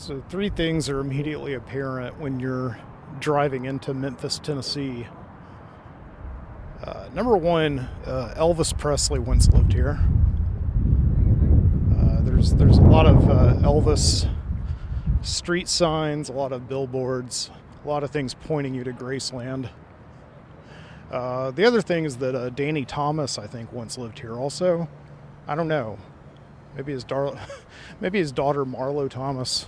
So, three things are immediately apparent when you're driving into Memphis, Tennessee. Number one, Elvis Presley once lived here. There's a lot of Elvis street signs, a lot of billboards, a lot of things pointing you to Graceland. The other thing is that Danny Thomas, I think, once lived here also. I don't know. Maybe his daughter Marlo Thomas.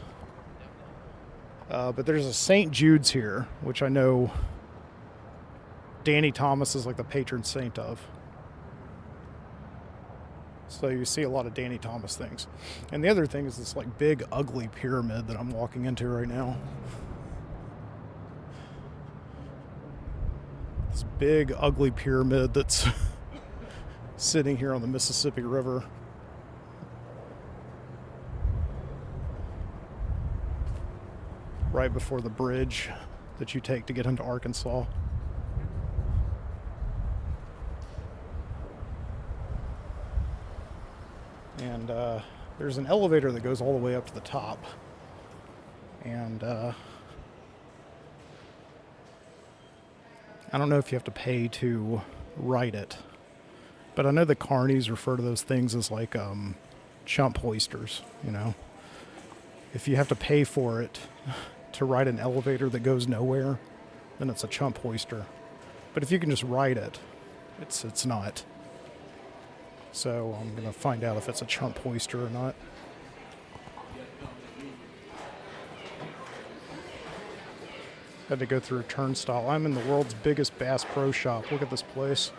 But there's a St. Jude's here, which I know Danny Thomas is like the patron saint of. So you see a lot of Danny Thomas things. And the other thing is this like big ugly pyramid that I'm walking into right now. This big ugly pyramid that's sitting here on the Mississippi River. Right before the bridge that you take to get into Arkansas. And there's an elevator that goes all the way up to the top. And I don't know if you have to pay to ride it. But I know the carnies refer to those things as like chump hoisters, you know. If you have to pay for it to ride an elevator that goes nowhere, then it's a chump hoister. But if you can just ride it, it's not. So I'm going to find out if it's a chump hoister or not. Had to go through a turnstile. I'm in the world's biggest Bass Pro Shop. Look at this place.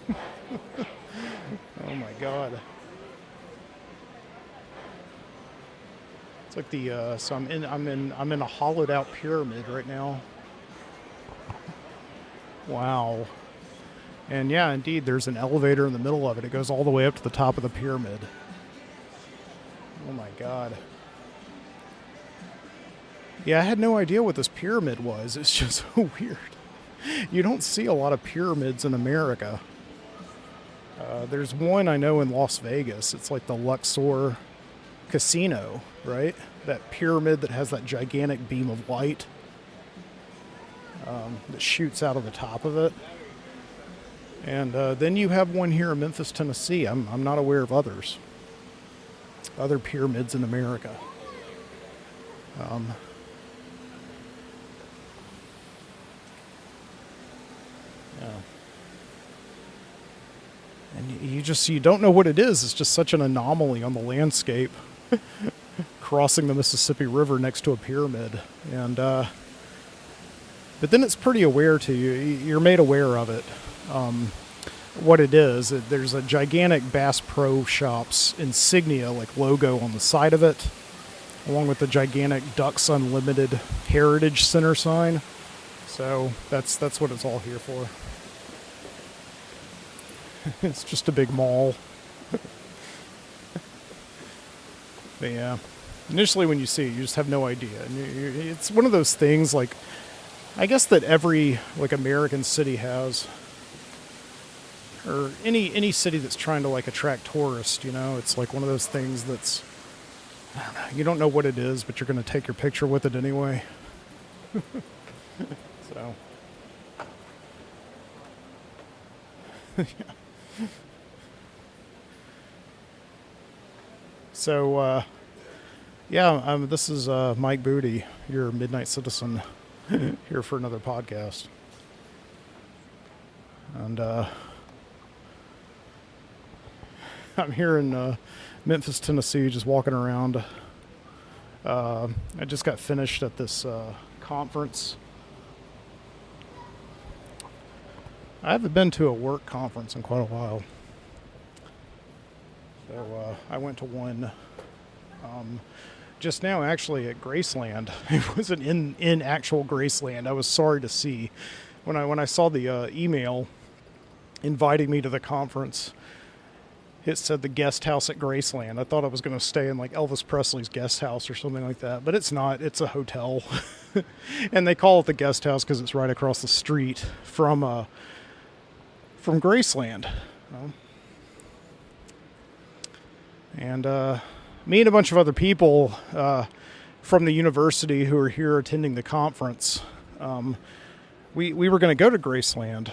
Oh my God. It's like the so I'm in a hollowed out pyramid right now. Wow. And yeah, indeed, there's an elevator in the middle of it. It goes all the way up to the top of the pyramid. Oh my God. Yeah, I had no idea what this pyramid was. It's just so weird. You don't see a lot of pyramids in America. There's one I know in Las Vegas. It's like the Luxor Casino, right? That pyramid that has that gigantic beam of light that shoots out of the top of it. And then you have one here in Memphis, Tennessee. I'm not aware of other pyramids in America. Yeah. And you don't know what it is. It's just such an anomaly on the landscape. Crossing the Mississippi River next to a pyramid. And but then it's pretty aware to you. You're made aware of it. What it is, there's a gigantic Bass Pro Shops insignia, like logo on the side of it, along with the gigantic Ducks Unlimited Heritage Center sign. So that's what it's all here for. It's just a big mall. But yeah, initially when you see it, you just have no idea. And it's one of those things, like, I guess that every like American city has, or any city that's trying to like attract tourists, you know, it's like one of those things that's, I don't know, you don't know what it is, but you're going to take your picture with it anyway. So, yeah. So, this is Mike Booty, your Midnight Citizen, here for another podcast. And I'm here in Memphis, Tennessee, just walking around. I just got finished at this conference. I haven't been to a work conference in quite a while. So I went to one just now, actually, at Graceland. It wasn't in actual Graceland. I was sorry to see when I saw the email inviting me to the conference. It said the guest house at Graceland. I thought I was going to stay in like Elvis Presley's guest house or something like that, but it's not. It's a hotel, and they call it the guest house because it's right across the street from Graceland. And me and a bunch of other people from the university who are here attending the conference. We were going to go to Graceland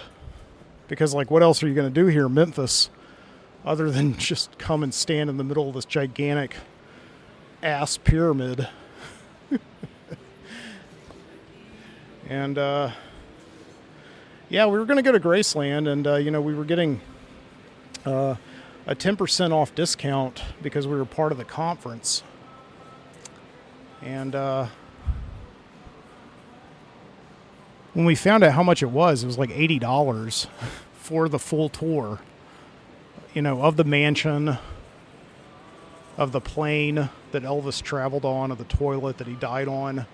because, like, what else are you going to do here in Memphis other than just come and stand in the middle of this gigantic ass pyramid? And yeah, we were going to go to Graceland, and we were getting a 10% off discount because we were part of the conference. And when we found out how much it was like $80 for the full tour, of the mansion, of the plane that Elvis traveled on, of the toilet that he died on.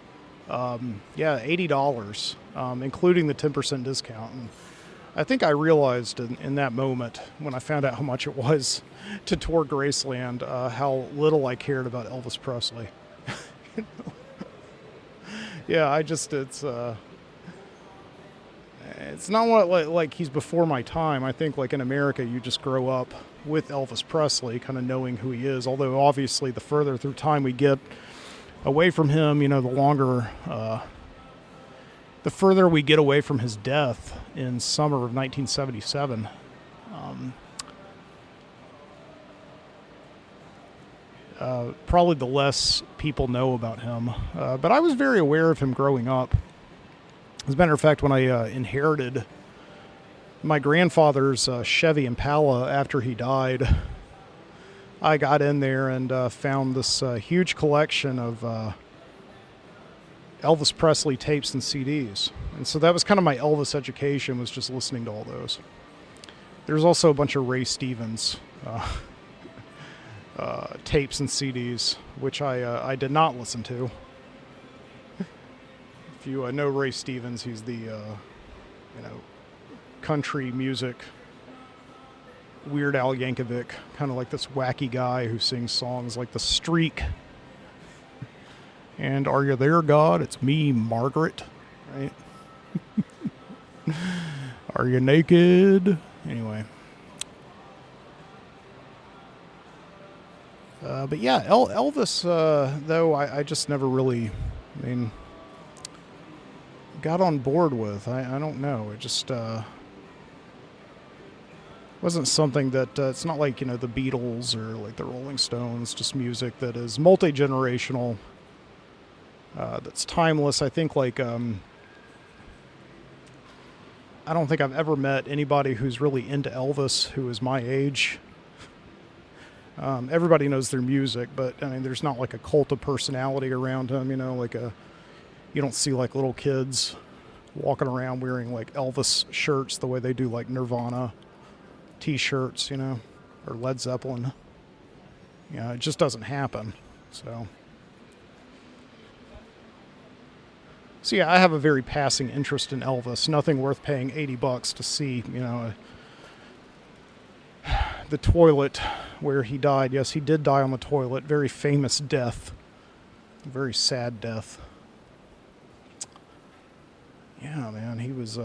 Yeah, $80, including the 10% discount. And I think I realized in that moment when I found out how much it was to tour Graceland, how little I cared about Elvis Presley. Yeah, it's not like he's before my time. I think, like, in America, you just grow up with Elvis Presley, kind of knowing who he is. Although, obviously, the further through time we get away from him, the longer, the further we get away from his death in summer of 1977. Probably the less people know about him. But I was very aware of him growing up. As a matter of fact, when I inherited my grandfather's Chevy Impala after he died, I got in there and found this huge collection of Elvis Presley tapes and CDs. And so that was kind of my Elvis education, was just listening to all those. There's also a bunch of Ray Stevens tapes and CDs, which I did not listen to. If you know Ray Stevens, he's the country music Weird Al Yankovic, kind of like this wacky guy who sings songs like The Streak and Are You There, God? It's Me, Margaret, right? Are you naked? Anyway. But yeah, Elvis, though, I just never really, got on board with. I don't know. It just wasn't something that, it's not like, the Beatles or like the Rolling Stones, just music that is multi-generational, that's timeless. I think, like, I don't think I've ever met anybody who's really into Elvis who is my age. Everybody knows their music, but there's not like a cult of personality around him, you don't see like little kids walking around wearing like Elvis shirts the way they do like Nirvana t-shirts, or Led Zeppelin. It just doesn't happen. So yeah, I have a very passing interest in Elvis. Nothing worth paying $80 to see, the toilet where he died. Yes, he did die on the toilet. Very famous death. Very sad death. Yeah, man, he was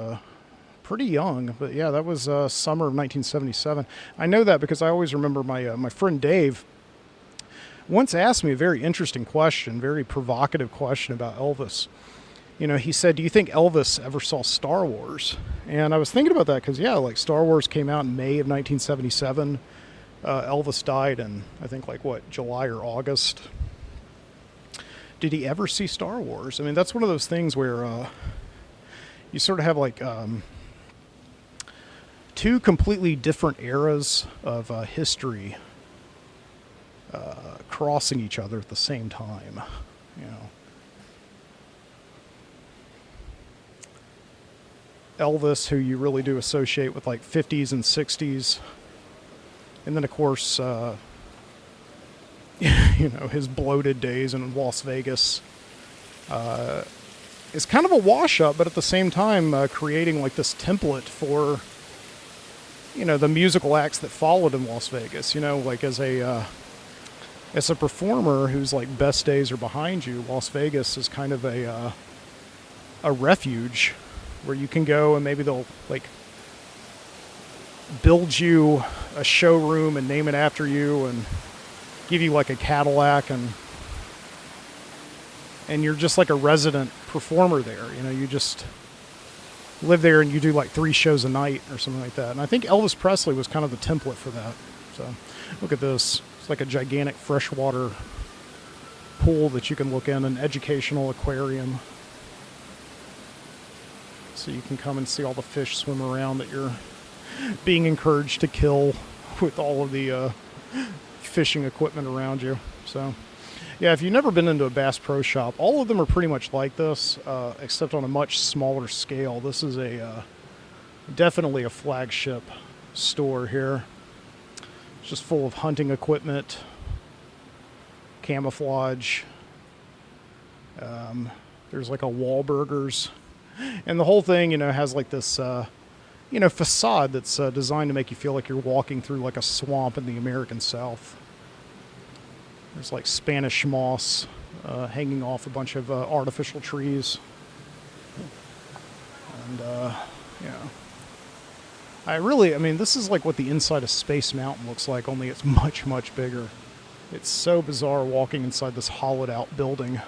pretty young. But yeah, that was summer of 1977. I know that because I always remember my friend Dave once asked me a very interesting question, very provocative question about Elvis. He said, do you think Elvis ever saw Star Wars? And I was thinking about that because, yeah, like Star Wars came out in May of 1977. Elvis died in, I think, like, July or August. Did he ever see Star Wars? That's one of those things where you sort of have, like, two completely different eras of history crossing each other at the same time, Elvis, who you really do associate with like 50s and 60s. And then, of course, his bloated days in Las Vegas is kind of a wash-up, but at the same time creating like this template for, the musical acts that followed in Las Vegas. Like as a performer whose like best days are behind you, Las Vegas is kind of a refuge where you can go and maybe they'll like build you a showroom and name it after you and give you like a Cadillac and and you're just like a resident performer there. You know, you just live there and you do like 3 shows a night or something like that. And I think Elvis Presley was kind of the template for that. So look at this. It's like a gigantic freshwater pool that you can look in, an educational aquarium. So you can come and see all the fish swim around that you're being encouraged to kill with all of the fishing equipment around you. So yeah, if you've never been into a Bass Pro Shop, all of them are pretty much like this, except on a much smaller scale. This is definitely a flagship store here. It's just full of hunting equipment, camouflage. There's like a Wahlburgers, and the whole thing, you know, has like this, facade that's designed to make you feel like you're walking through like a swamp in the American South. There's like Spanish moss hanging off a bunch of artificial trees. And, I mean, this is like what the inside of Space Mountain looks like, only it's much, much bigger. It's so bizarre walking inside this hollowed out building.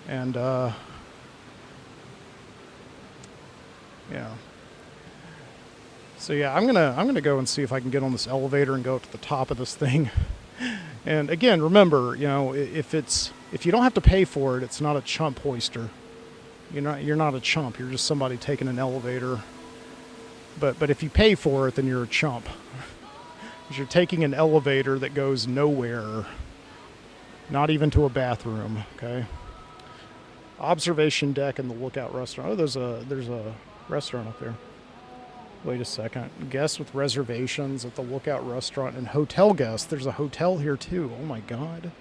And, So yeah, I'm gonna go and see if I can get on this elevator and go up to the top of this thing. And again, remember, you know, if you don't have to pay for it, it's not a chump hoister. You're not a chump. You're just somebody taking an elevator. But if you pay for it, then you're a chump. Because you're taking an elevator that goes nowhere, not even to a bathroom. Okay. Observation deck and the Lookout restaurant. Oh, there's a restaurant up there. Wait a second. Guests with reservations at the Lookout restaurant and hotel guests. There's a hotel here too. Oh my God.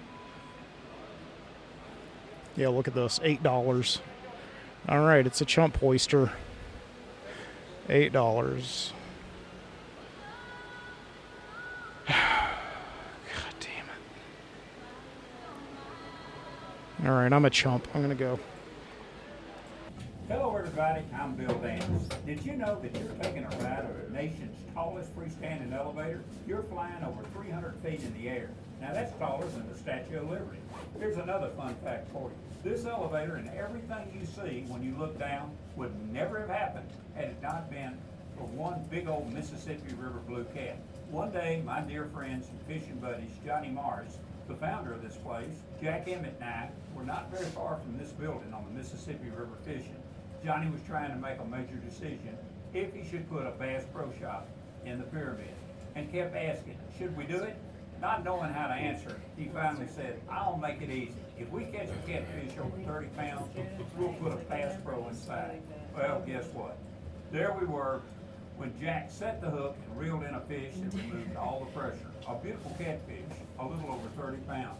Yeah, look at this. $8. All right, it's a chump hoister. $8. God damn it. All right, I'm a chump. I'm going to go. Hello everybody, I'm Bill Dance. Did you know that you're taking a ride of the nation's tallest freestanding elevator? You're flying over 300 feet in the air. Now that's taller than the Statue of Liberty. Here's another fun fact for you. This elevator and everything you see when you look down would never have happened had it not been for one big old Mississippi River blue cat. One day, my dear friends and fishing buddies, Johnny Morris, the founder of this place, Jack Emmett and I were not very far from this building on the Mississippi River fishing. Johnny was trying to make a major decision if he should put a Bass Pro Shop in the pyramid and kept asking, should we do it? Not knowing how to answer, he finally said, I'll make it easy. If we catch a catfish over 30 pounds, we'll put a Bass Pro inside. Well, guess what? There we were when Jack set the hook and reeled in a fish that removed all the pressure. A beautiful catfish, a little over 30 pounds.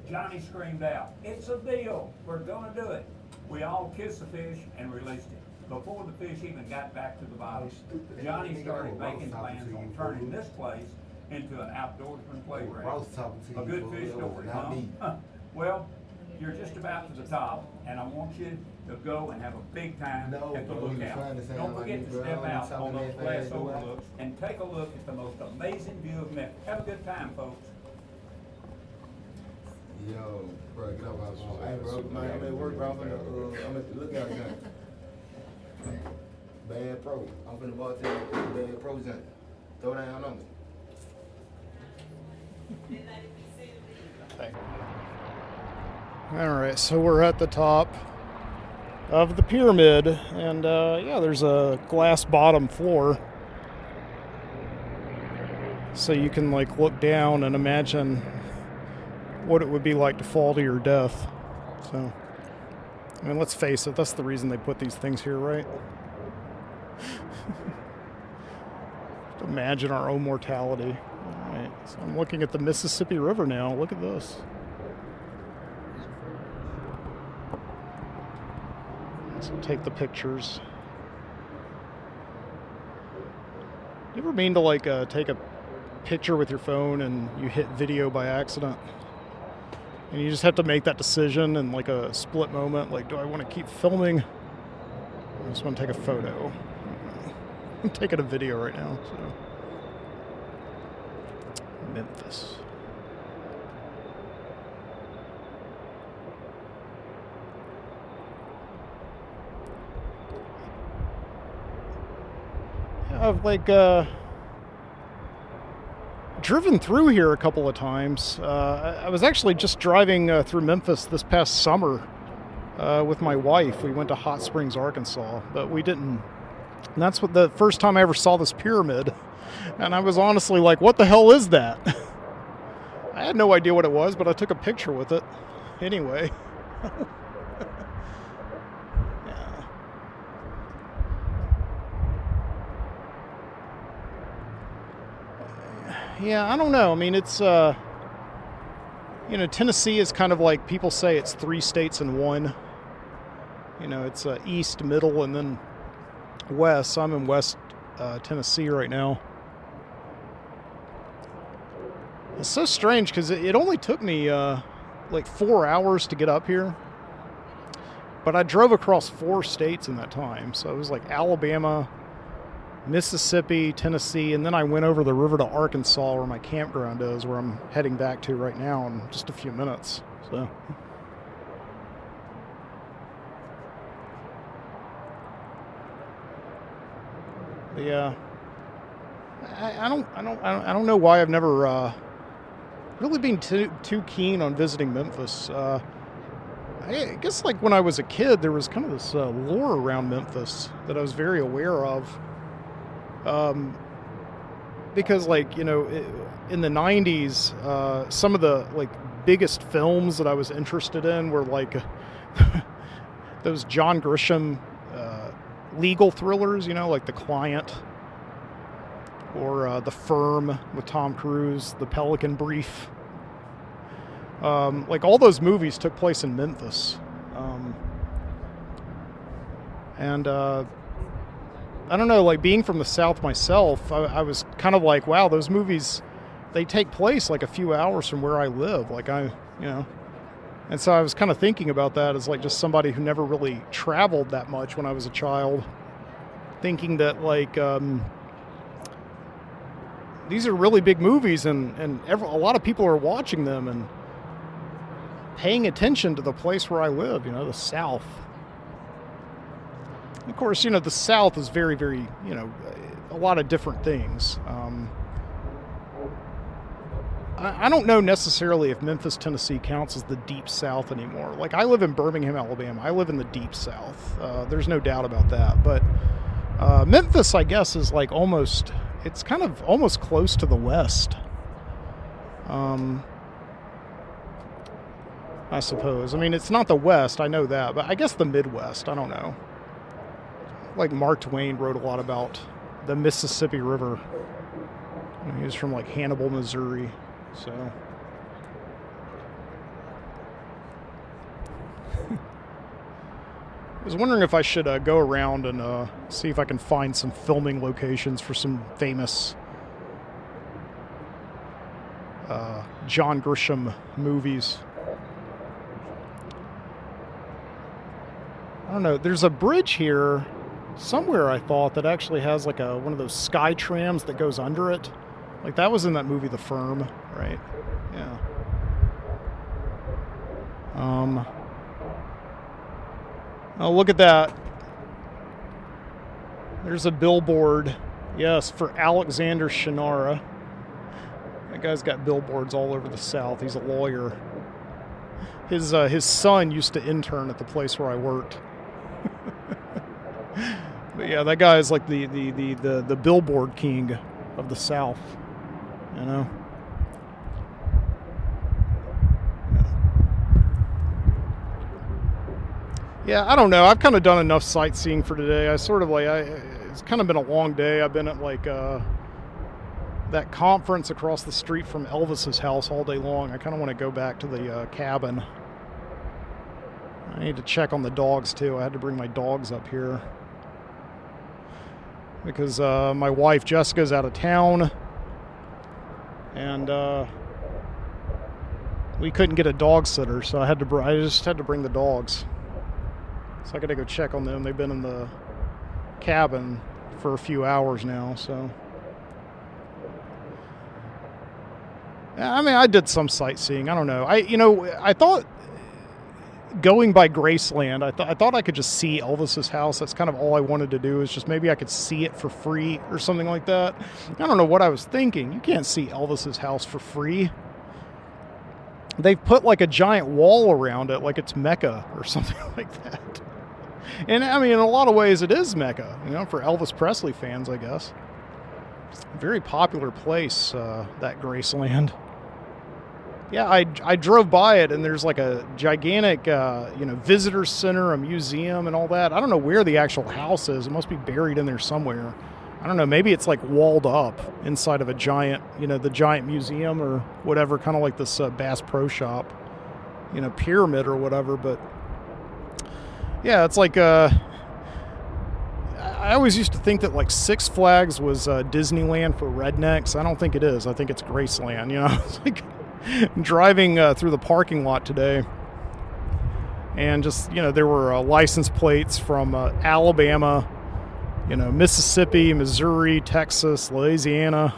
Johnny screamed out, it's a deal, we're gonna do it. We all kissed the fish and released it. Before the fish even got back to the bottom, Johnny started making plans on turning this place into an outdoorsman playground. A good fish story, huh? Well, you're just about to the top, and I want you to go and have a big time at the Lookout. Don't forget to step out on those glass overlooks and take a look at the most amazing view of Memphis. Have a good time, folks. Yo, bro, get up out of Hey, bro, man, I'm at work, bro. I'm at the Lookout now. Bad Pro. I'm finna walk to the Bad Pro Center. Throw down on me. Okay. All right, so we're at the top of the pyramid, and yeah, there's a glass bottom floor, so you can like look down and imagine what it would be like to fall to your death. So, I mean, let's face it, that's the reason they put these things here, right? Imagine our own mortality. All right, so I'm looking at the Mississippi River now. Look at this. So take the pictures. You ever mean to like take a picture with your phone and you hit video by accident? And you just have to make that decision in like a split moment. Like, do I want to keep filming? I just want to take a photo. I'm taking a video right now. So, Memphis. I've like driven through here a couple of times. I was actually just driving through Memphis this past summer with my wife. We went to Hot Springs, Arkansas, but we didn't. And that's what the first time I ever saw this pyramid. And I was honestly like, what the hell is that? I had no idea what it was, but I took a picture with it anyway. Yeah, I don't know. I mean, it's, Tennessee is kind of like, people say it's 3 states in one. It's east, middle, and then west. So I'm in West Tennessee right now. It's so strange because it only took me like 4 hours to get up here. But I drove across 4 states in that time. So it was like Alabama, Mississippi, Tennessee, and then I went over the river to Arkansas where my campground is, where I'm heading back to right now in just a few minutes. So yeah, I don't know why I've never really been too keen on visiting Memphis. I guess like when I was a kid, there was kind of this lore around Memphis that I was very aware of. Because like, in the 90s, some of the like biggest films that I was interested in were like those John Grisham legal thrillers, like The Client or The Firm with Tom Cruise, The Pelican Brief. Like all those movies took place in Memphis. I don't know, like being from the South myself, I was kind of like, wow, those movies, they take place like a few hours from where I live. Like and so I was kind of thinking about that as like just somebody who never really traveled that much when I was a child, thinking that like, these are really big movies and a lot of people are watching them and paying attention to the place where I live, the South. Of course, the South is very, very, a lot of different things. I don't know necessarily if Memphis, Tennessee counts as the Deep South anymore. Like, I live in Birmingham, Alabama. I live in the Deep South. There's no doubt about that. But Memphis, I guess, is like it's kind of almost close to the West. I suppose. I mean, it's not the West, I know that, but I guess the Midwest, I don't know. Like Mark Twain wrote a lot about the Mississippi River. He was from like Hannibal, Missouri, so. I was wondering if I should go around and see if I can find some filming locations for some famous John Grisham movies. I don't know, there's a bridge here somewhere, I thought, that actually has like one of those sky trams that goes under it. Like that was in that movie The Firm, right? Yeah. Oh, look at that. There's a billboard, yes, for Alexander Shannara. That guy's got billboards all over the South. He's a lawyer. His son used to intern at the place where I worked. But yeah, that guy is like the billboard king of the South, Yeah, I don't know. I've kind of done enough sightseeing for today. I sort of like, it's kind of been a long day. I've been at like that conference across the street from Elvis's house all day long. I kind of want to go back to the cabin. I need to check on the dogs too. I had to bring my dogs up here because my wife Jessica's out of town, and we couldn't get a dog sitter, so I just had to bring the dogs. So I got to go check on them. They've been in the cabin for a few hours now, so. I mean, I did some sightseeing. I don't know. I thought going by Graceland, I thought I could just see Elvis's house. That's kind of all I wanted to do, is just maybe I could see it for free or something like that. I don't know what I was thinking. You can't see Elvis's house for free. They've put like a giant wall around it, like it's Mecca or something like that. And I mean, in a lot of ways, it is Mecca, you know, for Elvis Presley fans, I guess. Very popular place, that Graceland. Yeah, I drove by it, and there's like a gigantic, visitor center, a museum, and all that. I don't know where the actual house is. It must be buried in there somewhere. I don't know. Maybe it's like walled up inside of a giant, the giant museum or whatever, kind of like this Bass Pro Shop, pyramid or whatever. But yeah, it's like I always used to think that like Six Flags was Disneyland for rednecks. I don't think it is. I think it's Graceland. It's like driving through the parking lot today, and just there were license plates from Alabama, Mississippi, Missouri, Texas, Louisiana.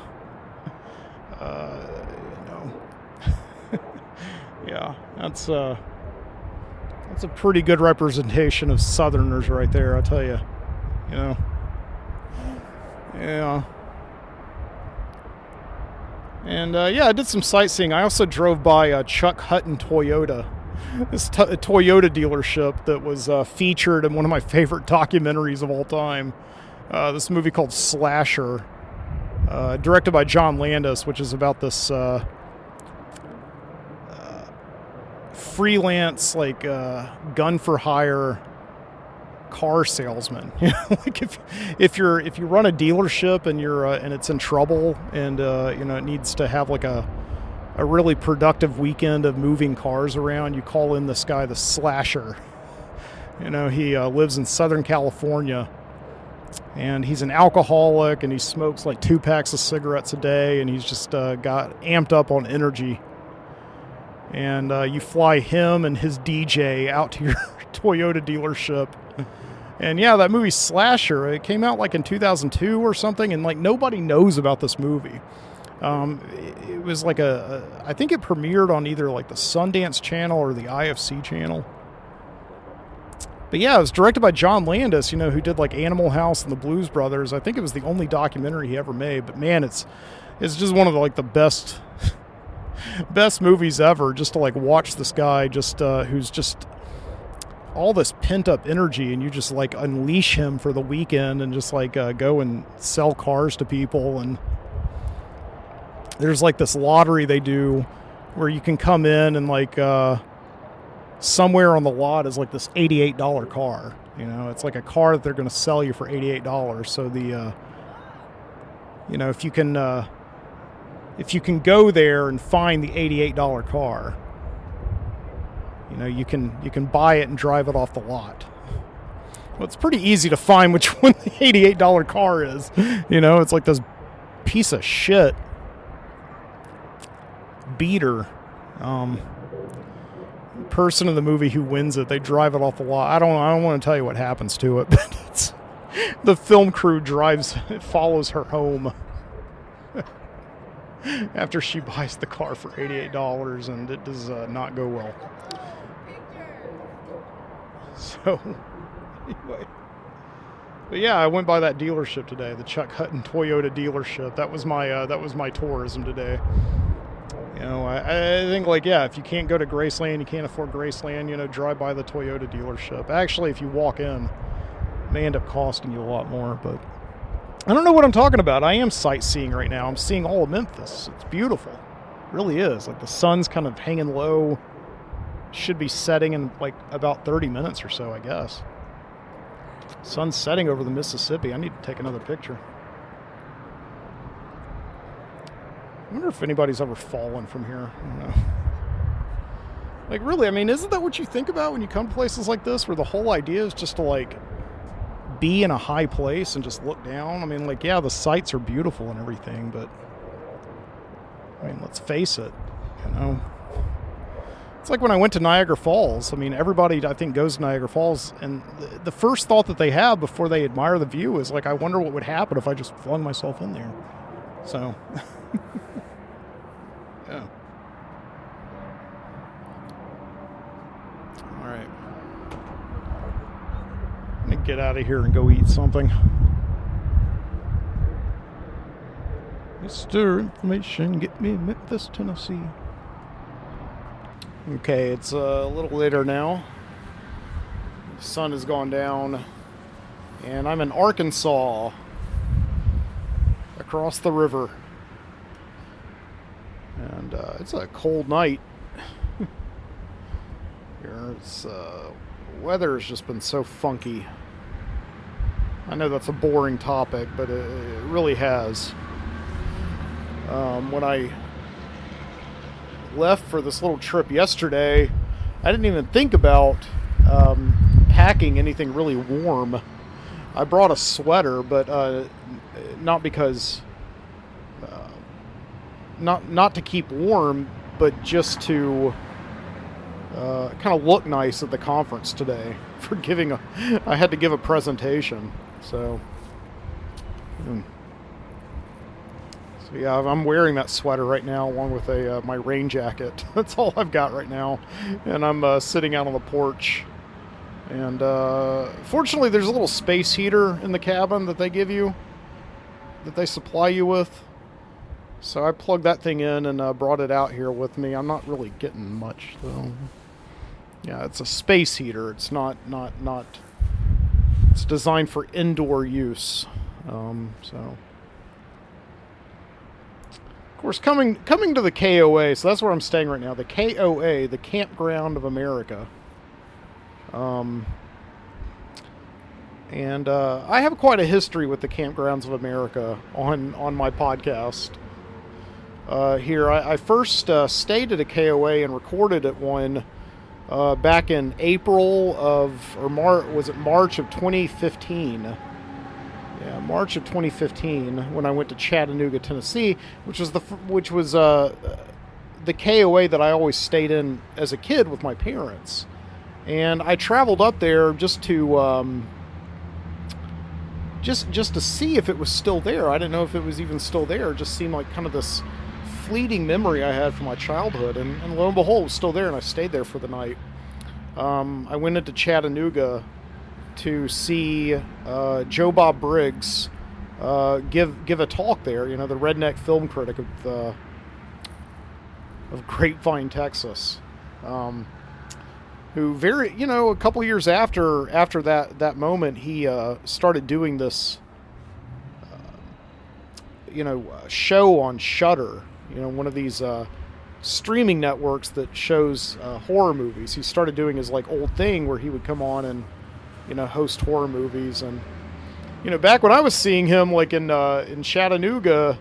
Yeah, that's a pretty good representation of Southerners right there, I'll tell you. Yeah. And I did some sightseeing. I also drove by Chuck Hutton Toyota, this Toyota dealership that was featured in one of my favorite documentaries of all time. This movie called Slasher, directed by John Landis, which is about this freelance, like gun for hire car salesman. Like if you run a dealership and you're and it's in trouble, and it needs to have like a really productive weekend of moving cars around, you call in this guy, the Slasher. He lives in Southern California, and he's an alcoholic, and he smokes like 2 packs of cigarettes a day, and he's just got amped up on energy. And you fly him and his DJ out to your Toyota dealership. And yeah, that movie Slasher, it came out like in 2002 or something, and like nobody knows about this movie. It was like I think it premiered on either like the Sundance Channel or the IFC Channel. But yeah, it was directed by John Landis, who did like Animal House and the Blues Brothers. I think it was the only documentary he ever made. But man, it's just one of the best movies ever. Just to like watch this guy who's just all this pent up energy, and you just like unleash him for the weekend and just like go and sell cars to people. And there's like this lottery they do where you can come in and like somewhere on the lot is like this $88 car. It's like a car that they're going to sell you for $88. So the if you can go there and find the $88 car, you can buy it and drive it off the lot. Well, it's pretty easy to find which one the $88 car is. It's like this piece of shit beater person in the movie who wins it. They drive it off the lot. I don't want to tell you what happens to it, but the film crew follows her home after she buys the car for $88, and it does not go well. So, anyway. But yeah, I went by that dealership today, the Chuck Hutton Toyota dealership. That was my tourism today. I think like, yeah, if you can't go to Graceland, you can't afford Graceland, drive by the Toyota dealership. Actually, if you walk in, it may end up costing you a lot more, but I don't know what I'm talking about. I am sightseeing right now. I'm seeing all of Memphis. It's beautiful. It really is. Like the sun's kind of hanging low. Should be setting in like about 30 minutes or so, I guess. Sun's setting over the Mississippi. I need to take another picture. I wonder if anybody's ever fallen from here. I don't know. Like really, I mean, isn't that what you think about when you come to places like this, where the whole idea is just to like be in a high place and just look down? I mean, like, yeah, the sights are beautiful and everything, but I mean, let's face it, It's like when I went to Niagara Falls. I mean, everybody, I think, goes to Niagara Falls, and the first thought that they have before they admire the view is like, I wonder what would happen if I just flung myself in there. So, yeah. All right. I'm going to get out of here and go eat something. Mr. Information, get me Memphis, Tennessee. Okay, it's a little later now. The sun has gone down, and I'm in Arkansas, across the river. And it's a cold night. Here, weather has just been so funky. I know that's a boring topic, but it really has. When I left for this little trip yesterday, I didn't even think about packing anything really warm. I brought a sweater, but not because not to keep warm, but just to kind of look nice at the conference today. I had to give a presentation, so. So yeah, I'm wearing that sweater right now along with my rain jacket. That's all I've got right now. And I'm sitting out on the porch. And fortunately, there's a little space heater in the cabin that they give you, that they supply you with. So I plugged that thing in and brought it out here with me. I'm not really getting much, though. Yeah, it's a space heater. It's not. It's designed for indoor use. So. Of course, coming to the KOA, so that's where I'm staying right now. The KOA, the Campground of America. And I have quite a history with the Campgrounds of America on my podcast. Here, I first stayed at a KOA and recorded at one back in March of 2015. Yeah, March of 2015, when I went to Chattanooga, Tennessee, which was the KOA that I always stayed in as a kid with my parents, and I traveled up there just to just to see if it was still there. I didn't know if it was even still there. It just seemed like kind of this fleeting memory I had from my childhood, and lo and behold, it was still there, and I stayed there for the night. I went into Chattanooga to see Joe Bob Briggs give a talk there. You know, the redneck film critic of Grapevine, Texas, who a couple years after that moment, he started doing this show on Shudder. You know, one of these streaming networks that shows horror movies. He started doing his old thing where he would come on and host horror movies. And back when I was seeing him in Chattanooga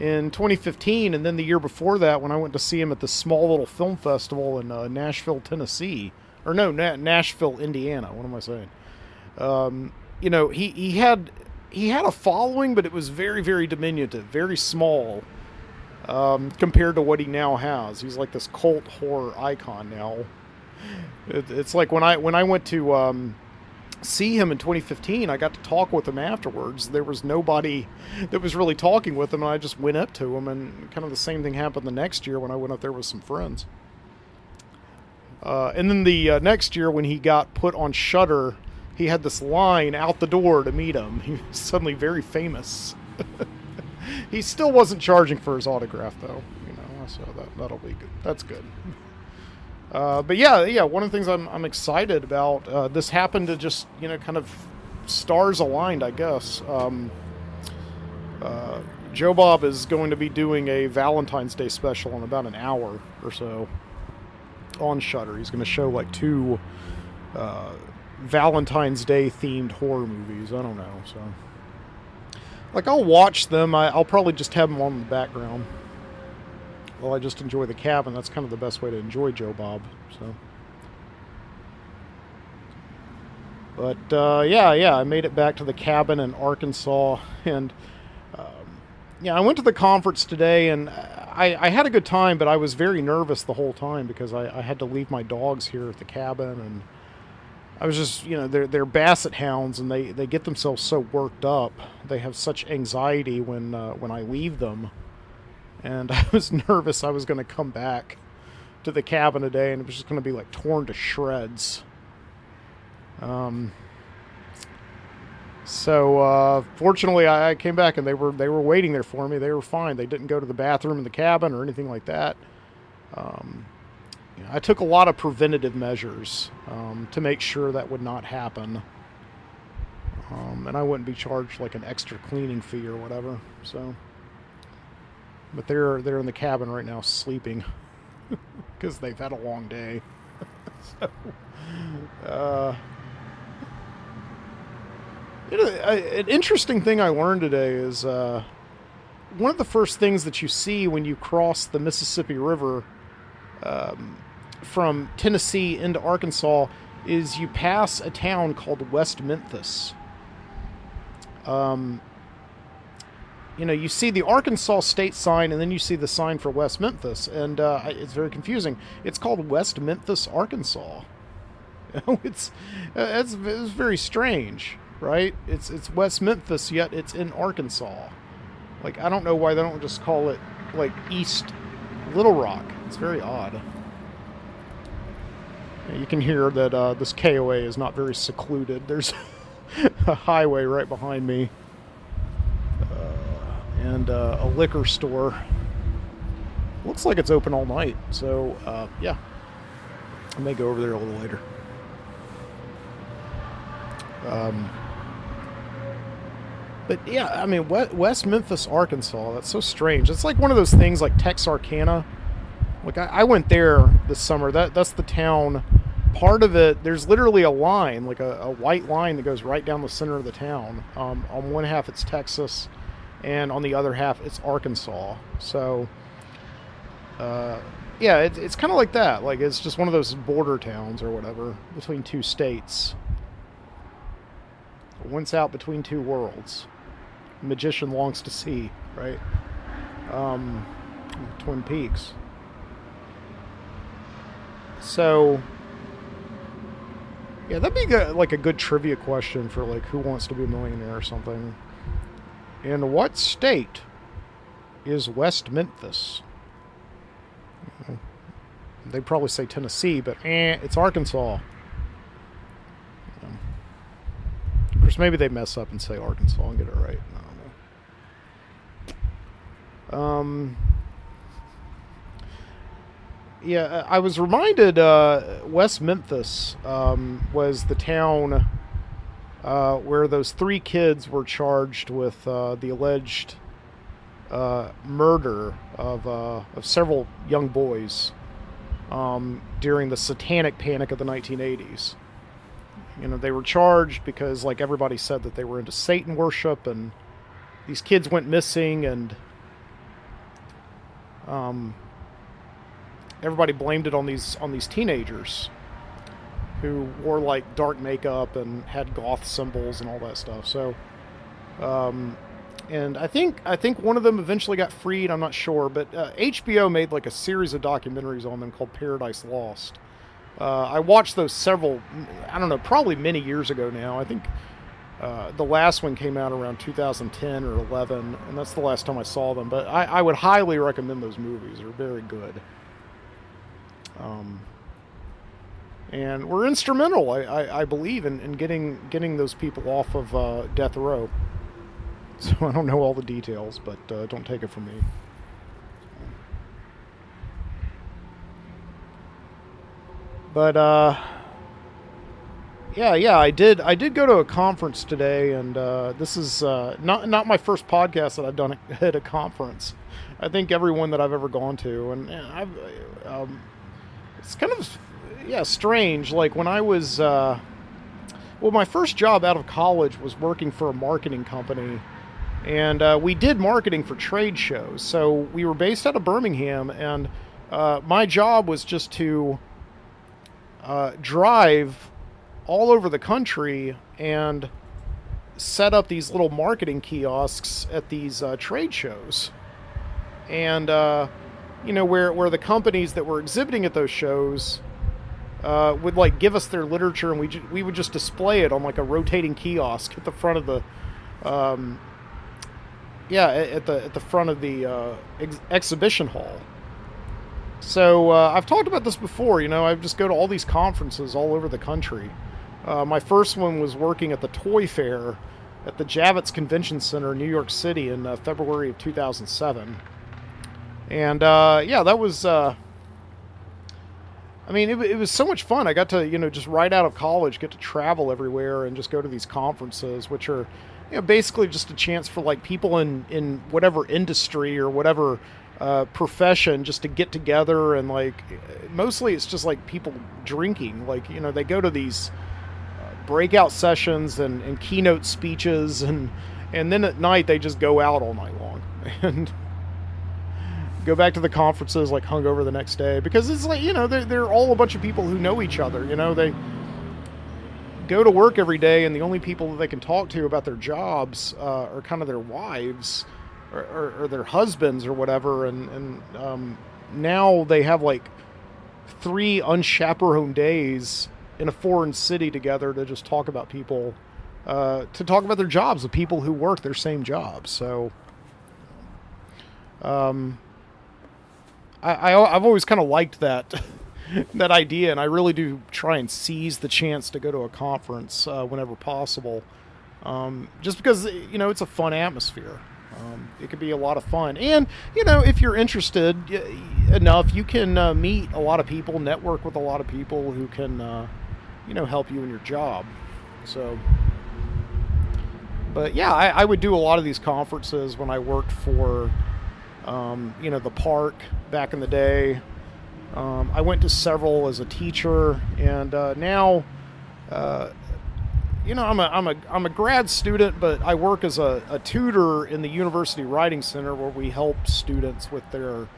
in 2015, and then the year before that when I went to see him at the small little film festival in Nashville, Tennessee, or no, Nashville, Indiana. What am I saying? He had a following, but it was very, very diminutive, very small compared to what he now has. He's like this cult horror icon now. It's like when I went to see him in 2015, I got to talk with him afterwards. There was nobody that was really talking with him, and I just went up to him, and kind of the same thing happened the next year when I went up there with some friends. And then the next year when he got put on Shudder, he had this line out the door to meet him. He was suddenly very famous. He still wasn't charging for his autograph, though. So that'll be good. That's good. But yeah. One of the things I'm excited about. This happened to just kind of stars aligned, I guess. Joe Bob is going to be doing a Valentine's Day special in about an hour or so on Shudder. He's going to show two Valentine's Day themed horror movies. I don't know. So I'll watch them. I'll probably just have them on in the background. Well, I just enjoy the cabin. That's kind of the best way to enjoy Joe Bob. So, but I made it back to the cabin in Arkansas, and I went to the conference today, and I had a good time, but I was very nervous the whole time because I had to leave my dogs here at the cabin, and I was just, they're basset hounds, and they get themselves so worked up. They have such anxiety when I leave them. And I was nervous I was going to come back to the cabin today, and it was just going to be like torn to shreds. So fortunately, I came back and they were waiting there for me. They were fine. They didn't go to the bathroom in the cabin or anything like that. I took a lot of preventative measures to make sure that would not happen, and I wouldn't be charged like an extra cleaning fee or whatever. So, but they're in the cabin right now sleeping because they've had a long day. So, an interesting thing I learned today is one of the first things that you see when you cross the Mississippi River from Tennessee into Arkansas is you pass a town called West Memphis. You see the Arkansas state sign, and then you see the sign for West Memphis, and it's very confusing. It's called West Memphis, Arkansas. It's very strange, right? It's West Memphis, yet it's in Arkansas. Like, I don't know why they don't just call it like East Little Rock. It's very odd. You can hear that this KOA is not very secluded. There's a highway right behind me, and a liquor store. Looks like it's open all night, so yeah, I may go over there a little later. But yeah, I mean, West Memphis, Arkansas, that's so strange. It's like one of those things like Texarkana. Like, I went there this summer. That's the town. Part of it, there's literally a line, like a white line that goes right down the center of the town. On one half it's Texas, and on the other half it's Arkansas. So, yeah, it's kind of like that. Like, it's just one of those border towns or whatever between two states. Once out between two worlds. Magician longs to see, right? Twin Peaks. So, yeah, that'd be like a good trivia question for like Who Wants to Be a Millionaire or something. In what state is West Memphis? They'd probably say Tennessee, but it's Arkansas. Of course, maybe they mess up and say Arkansas and get it right. I don't know. Yeah, I was reminded West Memphis was the town where those 3 kids were charged with the alleged murder of several young boys during the satanic panic of the 1980s. They were charged because, like, everybody said that they were into Satan worship, and these kids went missing, and everybody blamed it on these teenagers who wore like dark makeup and had goth symbols and all that stuff. So, and I think one of them eventually got freed. I'm not sure, but HBO made like a series of documentaries on them called Paradise Lost. I watched those I don't know, probably many years ago now. I think the last one came out around 2010 or 11, and that's the last time I saw them. But I would highly recommend those movies. They're very good. And were instrumental, I believe, in getting those people off of death row. So I don't know all the details, but don't take it from me. But yeah, I did go to a conference today, and this is not my first podcast that I've done at a conference. I think everyone that I've ever gone to, and it's kind of strange. Like, when I was my first job out of college was working for a marketing company, and we did marketing for trade shows. So we were based out of Birmingham, and my job was just to drive all over the country and set up these little marketing kiosks at these trade shows. And, where the companies that were exhibiting at those shows would like give us their literature, and we would just display it on like a rotating kiosk at the front of the, at the front of the exhibition hall. So I've talked about this before. I just go to all these conferences all over the country. My first one was working at the Toy Fair at the Javits Convention Center in New York City in February of 2007. And that was. It was so much fun. I got to, just right out of college, get to travel everywhere and just go to these conferences, which are, basically just a chance for like people in whatever industry or whatever profession just to get together, and like mostly it's just like people drinking. Like, they go to these breakout sessions and keynote speeches, and then at night they just go out all night long and go back to the conferences like hungover the next day, because it's like, they're all a bunch of people who know each other. They go to work every day, and the only people that they can talk to about their jobs are kind of their wives or their husbands or whatever. And now they have like 3 unchaperoned days in a foreign city together to just talk about people, to talk about their jobs with people who work their same jobs. So, I've always kind of liked that that idea, and I really do try and seize the chance to go to a conference whenever possible, just because it's a fun atmosphere. It could be a lot of fun, and if you're interested enough, you can meet a lot of people, network with a lot of people who can help you in your job. So, but yeah, I would do a lot of these conferences when I worked for the park back in the day. I went to several as a teacher, and now, I'm a grad student, but I work as a tutor in the University Writing Center, where we help students with their,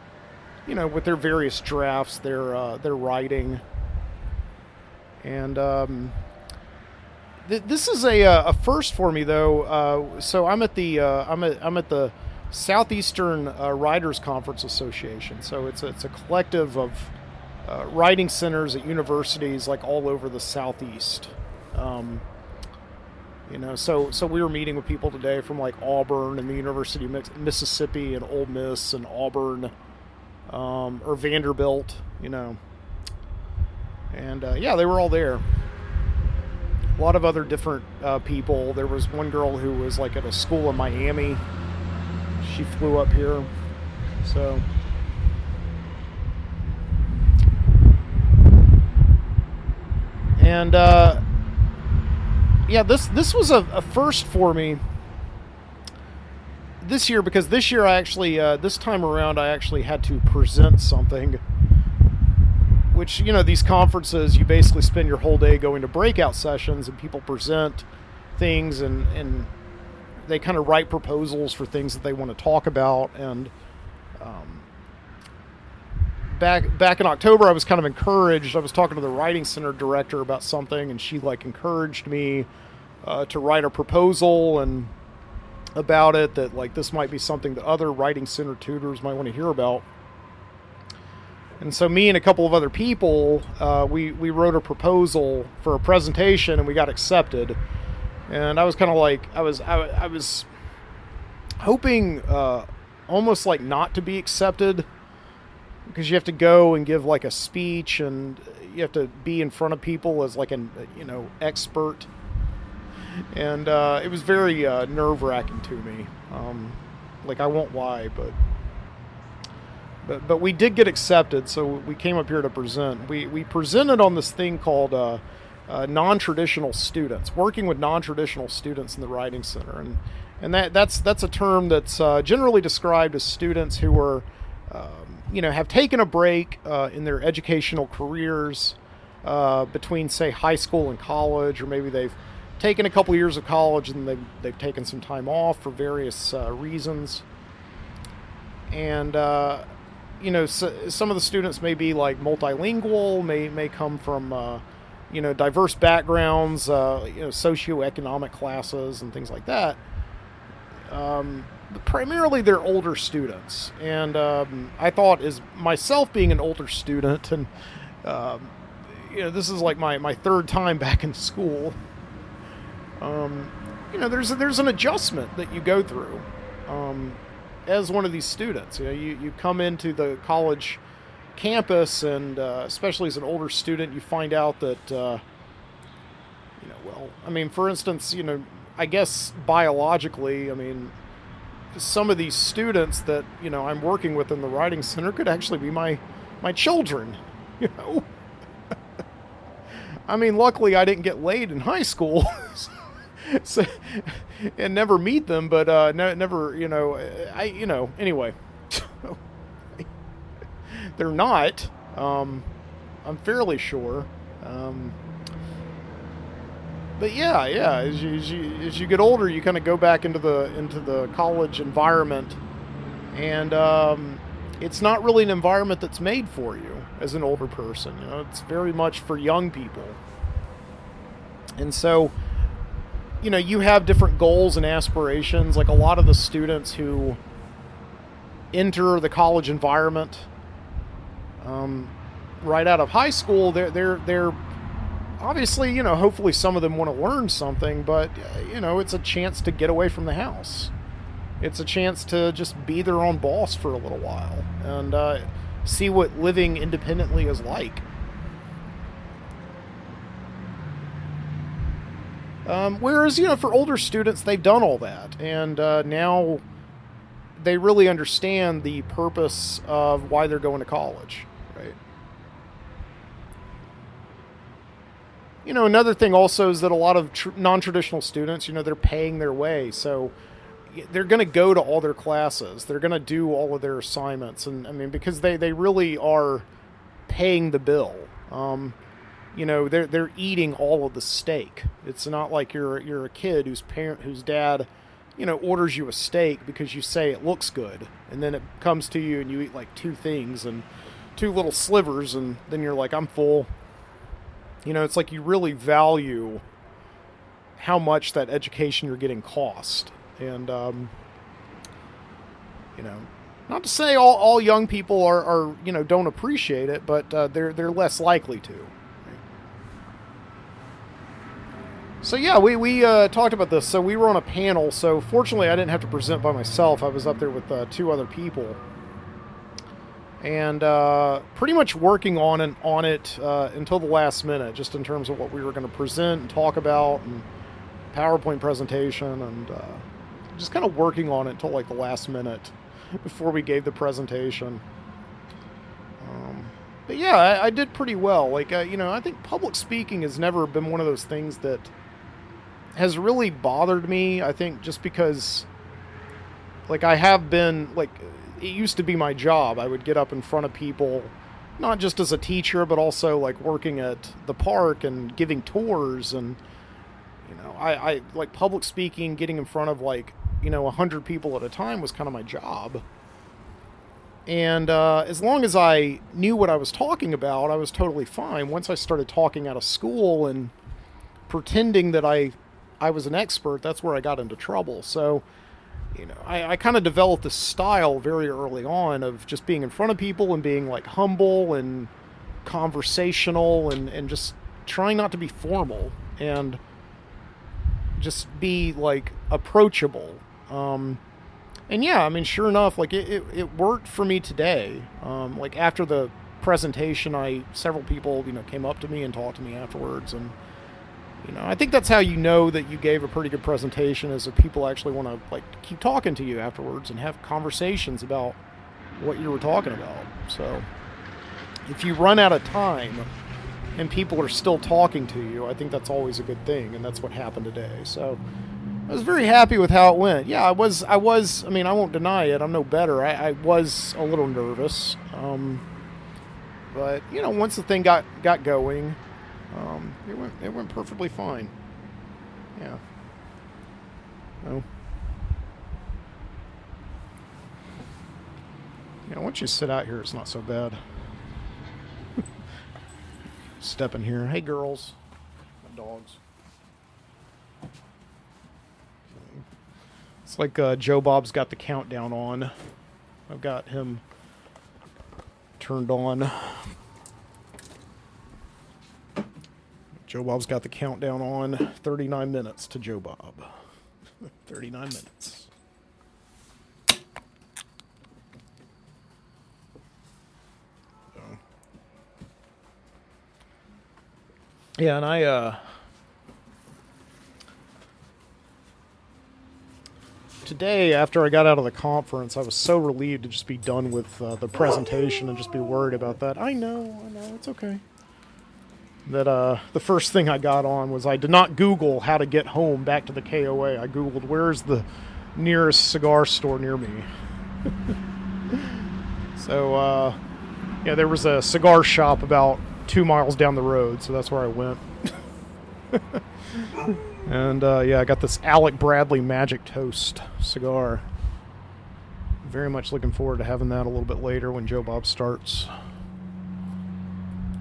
with their various drafts, their writing, and this is a first for me though. So I'm at the Southeastern Writers Conference Association. So it's a collective of writing centers at universities like all over the Southeast. So we were meeting with people today from like Auburn and the University of Mississippi and Ole Miss and Auburn, or Vanderbilt, and they were all there. A lot of other different people. There was one girl who was like at a school in Miami. She flew up here, so and this was a first for me this year, because this year I actually this time around I actually had to present something, which these conferences, you basically spend your whole day going to breakout sessions and people present things, and they kind of write proposals for things that they want to talk about. And back in October, I was kind of encouraged. I was talking to the writing center director about something, and she like encouraged me to write a proposal and about it, that like this might be something that other writing center tutors might want to hear about. And so me and a couple of other people, we wrote a proposal for a presentation, and we got accepted. And I was kind of like, I was hoping almost like not to be accepted, because you have to go and give like a speech, and you have to be in front of people as like an expert. And it was very nerve-wracking to me. Like, I won't lie, but we did get accepted, so we came up here to present. We presented on this thing called non-traditional students, working with non-traditional students in the Writing Center, and that's a term that's generally described as students who are have taken a break in their educational careers between, say, high school and college, or maybe they've taken a couple years of college and they've taken some time off for various reasons. And some of the students may be like multilingual, may come from diverse backgrounds, socioeconomic classes and things like that. But primarily they're older students, and I thought, as myself being an older student, and this is like my third time back in school. There's an adjustment that you go through as one of these students. You come into the college campus, and especially as an older student, you find out that, well, I mean, for instance, I guess biologically, I mean, some of these students that, I'm working with in the writing center could actually be my children, I mean, luckily I didn't get laid in high school, so, and never meet them, but never, anyway, they're not. I'm fairly sure. But yeah, as you get older, you kind of go back into the college environment, and it's not really an environment that's made for you as an older person. It's very much for young people. And so, you have different goals and aspirations. Like a lot of the students who enter the college environment right out of high school, they're obviously, hopefully some of them want to learn something, but it's a chance to get away from the house. It's a chance to just be their own boss for a little while and see what living independently is like. Whereas, for older students, they've done all that, and now they really understand the purpose of why they're going to college, right? Another thing also is that a lot of non-traditional students, they're paying their way, so they're going to go to all their classes. They're going to do all of their assignments, and I mean, because they really are paying the bill. They're eating all of the steak. It's not like you're a kid whose dad, orders you a steak because you say it looks good, and then it comes to you and you eat like 2 things and 2 little slivers, and then you're like, I'm full. It's like you really value how much that education you're getting cost. And, not to say all young people are don't appreciate it, but they're less likely to. So yeah, we talked about this. So we were on a panel. So fortunately, I didn't have to present by myself. I was up there with 2 other people, and pretty much working on it until the last minute, just in terms of what we were going to present and talk about, and PowerPoint presentation, and just kind of working on it until like the last minute before we gave the presentation. But yeah, I did pretty well. Like, I think public speaking has never been one of those things that has really bothered me. I think just because, like, I have been, like, it used to be my job. I would get up in front of people, not just as a teacher, but also, like, working at the park and giving tours. And, I like public speaking, getting in front of, like, 100 people at a time was kind of my job. And as long as I knew what I was talking about, I was totally fine. Once I started talking out of school and pretending that I was an expert, that's where I got into trouble. So, I kind of developed this style very early on of just being in front of people and being like humble and conversational and just trying not to be formal and just be like approachable. And yeah, I mean, sure enough, like it worked for me today. Like after the presentation, several people, came up to me and talked to me afterwards. And, I think that's how you know that you gave a pretty good presentation, is that people actually want to like keep talking to you afterwards and have conversations about what you were talking about. So if you run out of time and people are still talking to you, I think that's always a good thing. And that's what happened today. So I was very happy with how it went. Yeah, I mean, I won't deny it. I'm no better. I was a little nervous. But, once the thing got going, it went perfectly fine. Yeah. Oh. Once you sit out here, it's not so bad. Step in here. Hey, girls. My dogs. It's like Joe Bob's got the countdown on. I've got him turned on. Joe Bob's got the countdown on. 39 minutes to Joe Bob. 39 minutes. So, Yeah, and today, after I got out of the conference, I was so relieved to just be done with the presentation and just be worried about that. I know, it's okay. That the first thing I got on was I did not Google how to get home back to the KOA. I Googled where's the nearest cigar store near me. So, yeah, there was a cigar shop about 2 miles down the road, so that's where I went. And, yeah, I got this Alec Bradley Magic Toast cigar. Very much looking forward to having that a little bit later when Joe Bob starts.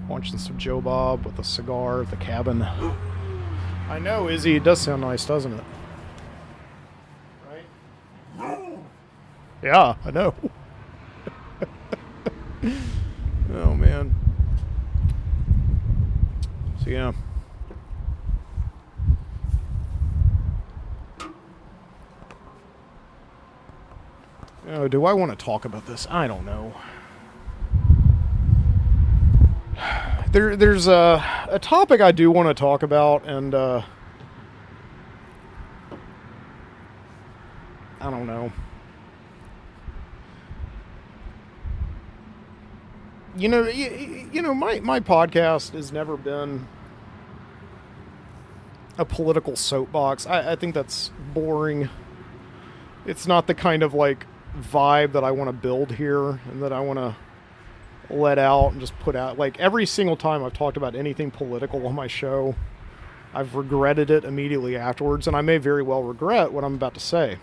Watching some Joe Bob with a cigar at the cabin. I know, Izzy, it does sound nice, doesn't it? Right? Yeah, I know. Oh, man. So, yeah. Oh, do I want to talk about this? I don't know. There's a topic I do want to talk about, and I don't know. You know, my podcast has never been a political soapbox. I think that's boring. It's not the kind of like vibe that I want to build here and that I want to let out and just put out. Like every single time I've talked about anything political on my show, I've regretted it immediately afterwards, and I may very well regret what I'm about to say.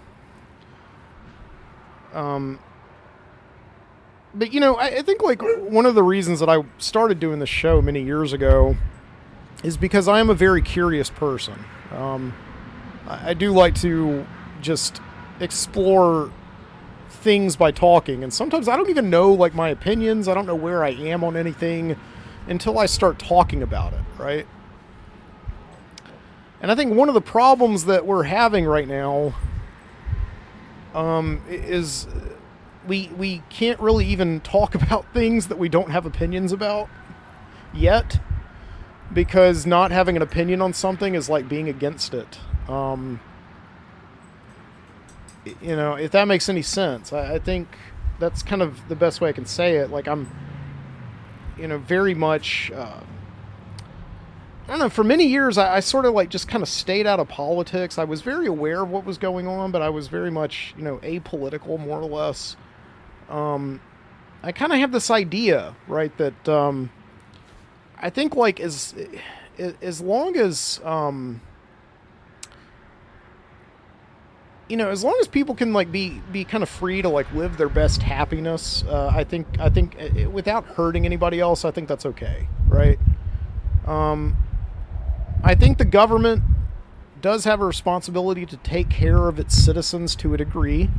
But, you know, I think, like, one of the reasons that I started doing this show many years ago is because I am a very curious person. I do like to just explore things by talking, and sometimes I don't even know, like, my opinions. I don't know where I am on anything until I start talking about it, right? And I think one of the problems that we're having right now is we can't really even talk about things that we don't have opinions about yet, because not having an opinion on something is like being against it. You know, if that makes any sense. I think that's kind of the best way I can say it. Like, I'm, you know, very much, I don't know, for many years I sort of like just kind of stayed out of politics. I was very aware of what was going on, but I was very much, you know, apolitical, more or less. I kind of have this idea, right, that I think, like, as long as, you know, as long as people can, like, be kind of free to, like, live their best happiness, I think without hurting anybody else, I think that's okay, right? I think the government does have a responsibility to take care of its citizens to a degree.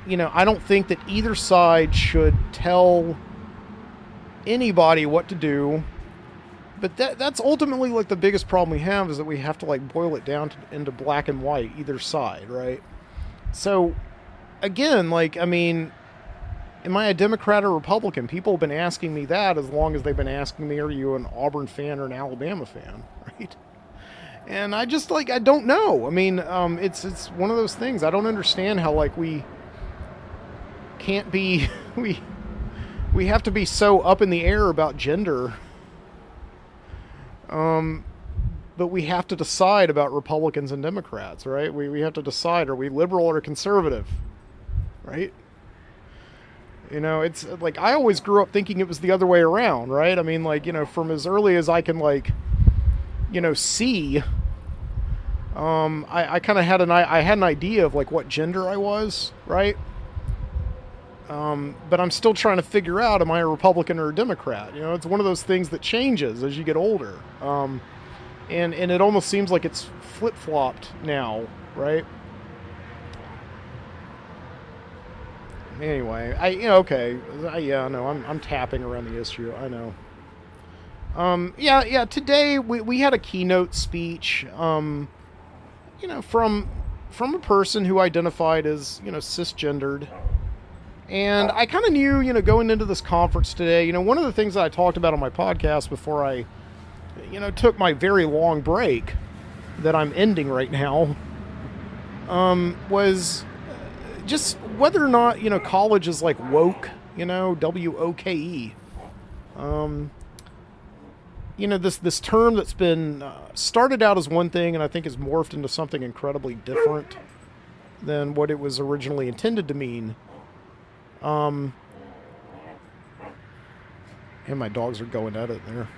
You know, I don't think that either side should tell anybody what to do, but that's ultimately, like, the biggest problem we have, is that we have to, like, boil it down into black and white, either side, right? So, again, like, I mean, am I a Democrat or Republican? People have been asking me that as long as they've been asking me, are you an Auburn fan or an Alabama fan, right? And I just, like, I don't know. I mean, it's one of those things. I don't understand how, like, we can't be, we have to be so up in the air about gender. But we have to decide about Republicans and Democrats, right? We have to decide, are we liberal or conservative, right? You know, it's like, I always grew up thinking it was the other way around, right? I mean, like, you know, from as early as I can, like, you know, see, I kind of had an idea of, like, what gender I was, right? But I'm still trying to figure out, am I a Republican or a Democrat? You know, it's one of those things that changes as you get older. And it almost seems like it's flip-flopped now, right? Anyway, I'm tapping around the issue, I know. Today we had a keynote speech, you know, from a person who identified as, you know, cisgendered. And I kind of knew, going into this conference today, one of the things that I talked about on my podcast before I, took my very long break that I'm ending right now, was just whether or not, college is like woke, WOKE. This term that's been started out as one thing and I think has morphed into something incredibly different than what it was originally intended to mean. And my dogs are going at it there.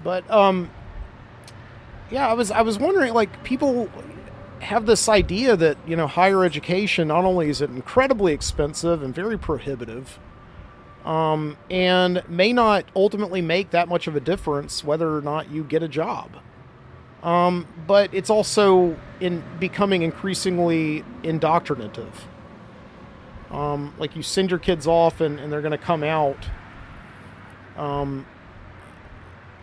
But yeah, I was wondering, like, people have this idea that, higher education not only is it incredibly expensive and very prohibitive, and may not ultimately make that much of a difference whether or not you get a job. But it's also becoming increasingly indoctrinative. Like you send your kids off and they're going to come out,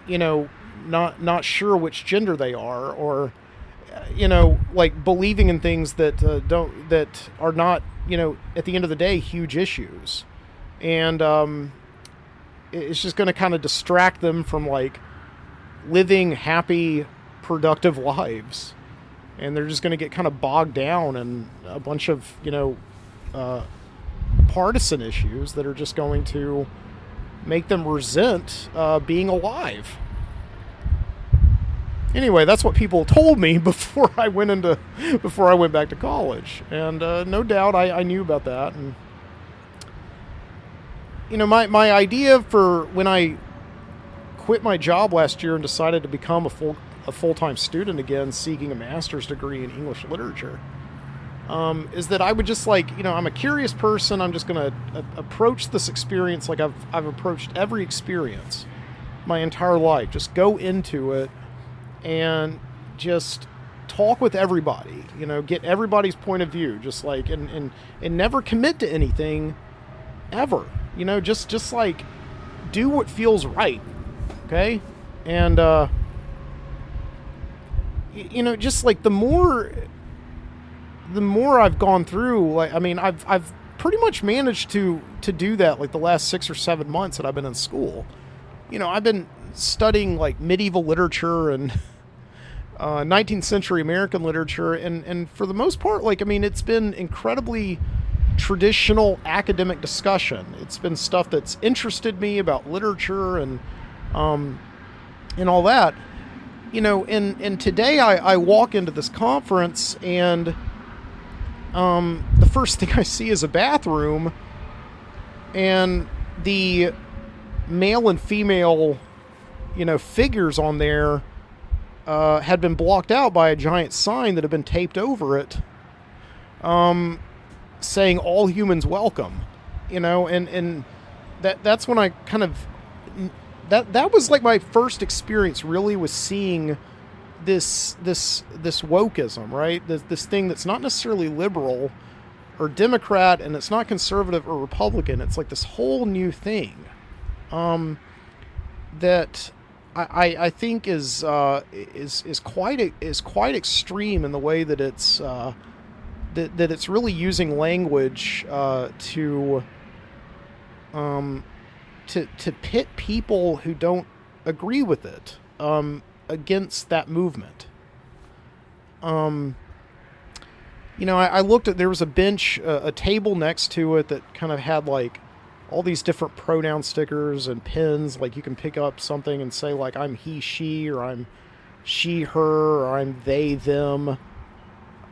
not sure which gender they are, or, like believing in things that are not, at the end of the day, huge issues. And it's just going to kind of distract them from like living happy, productive lives. And they're just going to get kind of bogged down in a bunch of, partisan issues that are just going to make them resent being alive. Anyway, that's what people told me before I went back to college. And no doubt I knew about that. And my idea for when I quit my job last year and decided to become a full-time student again, seeking a master's degree in English literature, is that I would just I'm a curious person. I'm just going to approach this experience like I've approached every experience my entire life. Just go into it and just talk with everybody, get everybody's point of view, just like, and never commit to anything ever, just like do what feels right. Okay. And, just like the more I've gone through, I've pretty much managed to do that like the last 6 or 7 months that I've been in school. I've been studying like medieval literature and 19th century American literature, and for the most part, it's been incredibly traditional academic discussion. It's been stuff that's interested me about literature and all that. And today I walk into this conference and the first thing I see is a bathroom, and the male and female, figures on there had been blocked out by a giant sign that had been taped over it, saying "All humans welcome," and that's when I kind of that was like my first experience really with seeing this wokeism, right? This thing that's not necessarily liberal or Democrat, and it's not conservative or Republican. It's like this whole new thing that I think is quite extreme in the way that it's that it's really using language to pit people who don't agree with it against that movement. I looked at, there was a bench, a table next to it that kind of had like all these different pronoun stickers and pins. Like you can pick up something and say like I'm he, she, or I'm she, her, or I'm they, them.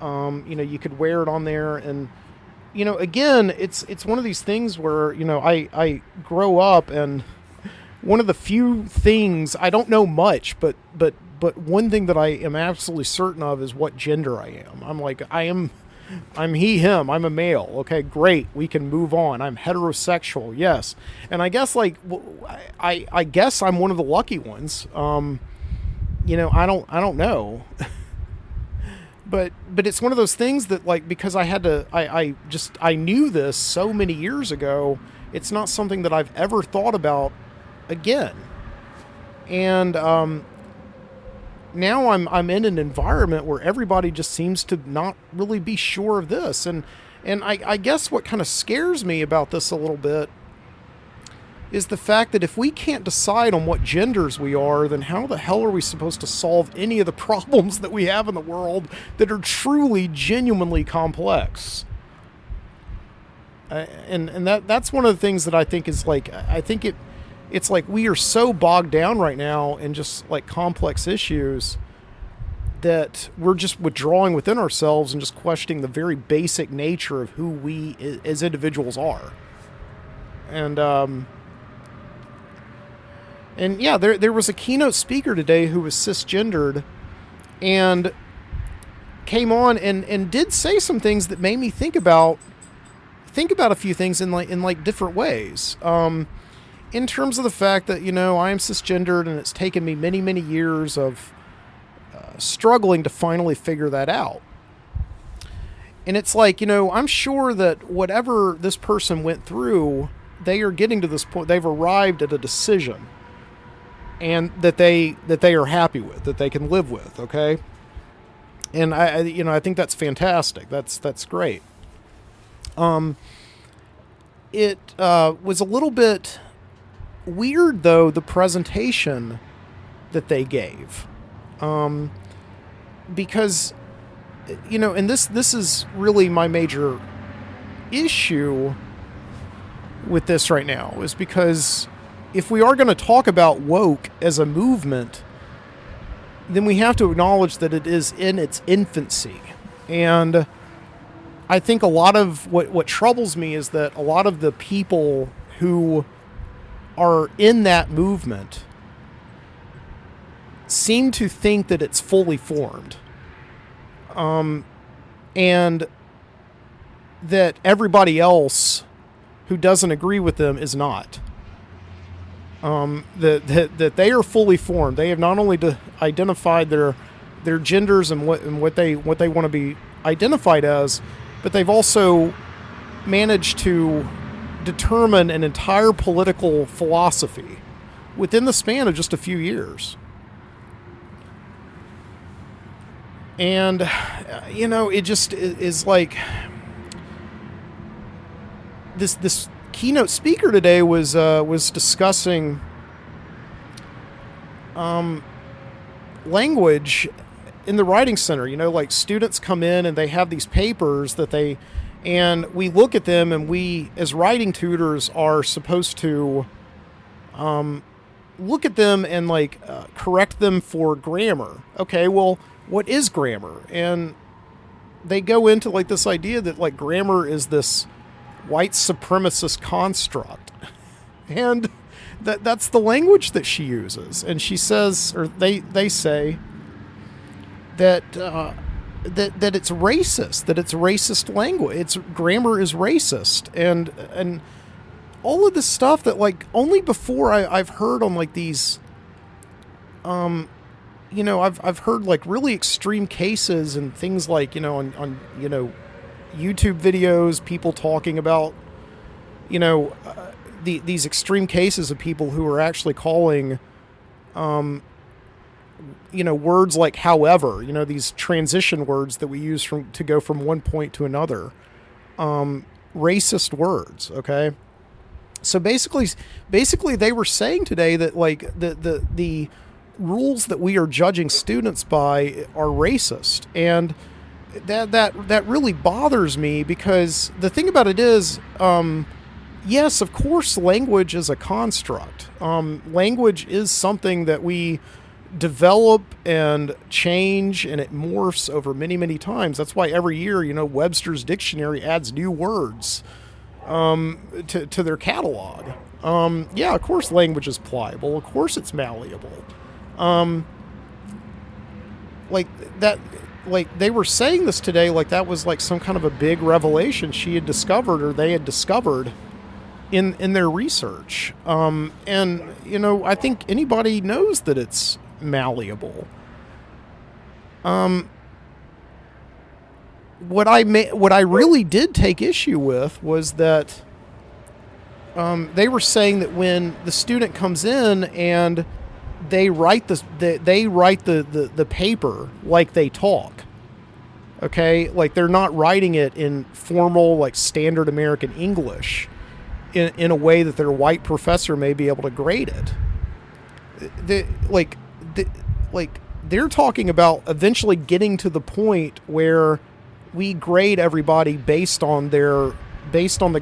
You could wear it on there, and again, it's one of these things where I grow up, and one of the few things I don't know much, but one thing that I am absolutely certain of is what gender I am. I'm he, him. I'm a male. Okay, great. We can move on. I'm heterosexual. Yes. And I guess I guess I'm one of the lucky ones. I don't know. But it's one of those things that because I had to, I knew this so many years ago, it's not something that I've ever thought about again. And, now I'm in an environment where everybody just seems to not really be sure of this. And And I guess what kind of scares me about this a little bit is the fact that if we can't decide on what genders we are, then how the hell are we supposed to solve any of the problems that we have in the world that are truly, genuinely complex? And that's one of the things that I think is like, it's like we are so bogged down right now in just like complex issues that we're just withdrawing within ourselves and just questioning the very basic nature of who we as individuals are. And yeah, there was a keynote speaker today who was cisgendered and came on and did say some things that made me think about a few things in different ways. In terms of the fact that, I am cisgendered and it's taken me many, many years of struggling to finally figure that out. And it's like, I'm sure that whatever this person went through, they are getting to this point, they've arrived at a decision and that they are happy with, that they can live with. Okay. And I think that's fantastic. That's great. It was a little bit weird though, the presentation that they gave. Because, and this is really my major issue with this right now, is because if we are going to talk about woke as a movement, then we have to acknowledge that it is in its infancy. And I think a lot of what troubles me is that a lot of the people who are in that movement seem to think that it's fully formed. And that everybody else who doesn't agree with them is not. That they are fully formed. They have not only identified their genders and what they want to be identified as, but they've also managed to determine an entire political philosophy within the span of just a few years. And, it just is like this keynote speaker today was discussing language in the writing center. Like students come in and they have these papers and we look at them, and we as writing tutors are supposed to look at them and correct them for grammar. Okay, well, what is grammar? And they go into this idea that grammar is this white supremacist construct. And that's the language that she uses. And she says, or they say that that it's racist, that it's racist language. Grammar is racist. And all of this stuff that only before I've heard on these I've heard really extreme cases and things on YouTube videos, people talking about, these extreme cases of people who are actually calling, words like however, these transition words that we use to go from one point to another, racist words. Okay. So basically they were saying today that the rules that we are judging students by are racist. And that really bothers me, because the thing about it is, yes, of course, language is a construct. Language is something that we develop and change, and it morphs over many, many times. That's why every year, Webster's dictionary adds new words to their catalog. Yeah, of course, language is pliable. Of course, it's malleable. They were saying this today, that was some kind of a big revelation she had discovered, or they had discovered in their research. And I think anybody knows that it's malleable. What I really did take issue with was that they were saying that when the student comes in and they write the paper like they talk. Okay, like they're not writing it in formal, like standard American English in a way that their white professor may be able to grade it. They're talking about eventually getting to the point where we grade everybody based on the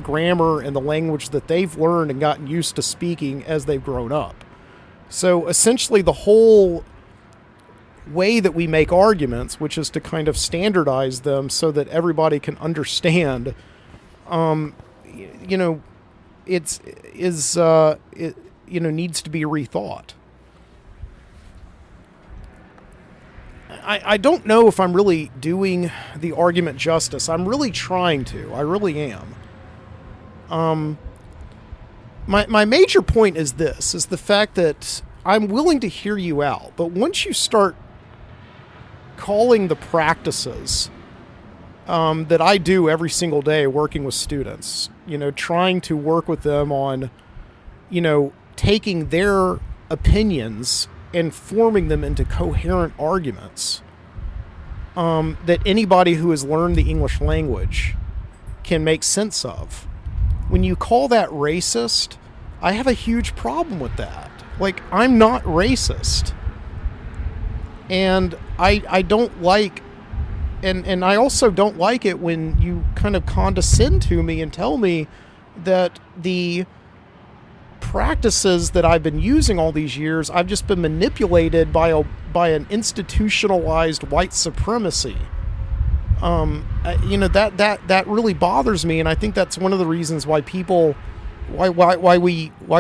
grammar and the language that they've learned and gotten used to speaking as they've grown up. So essentially the whole way that we make arguments, which is to kind of standardize them so that everybody can understand, needs to be rethought. I don't know if I'm really doing the argument justice. I'm really trying to. I really am. My major point is the fact that I'm willing to hear you out, but once you start calling the practices that I do every single day working with students, trying to work with them on, taking their opinions and forming them into coherent arguments that anybody who has learned the English language can make sense of. When you call that racist, I have a huge problem with that. Like, I'm not racist. And I don't like, and I also don't like it when you kind of condescend to me and tell me that the practices that I've been using all these years, I've just been manipulated by an institutionalized white supremacy. That really bothers me, and I think that's one of the reasons why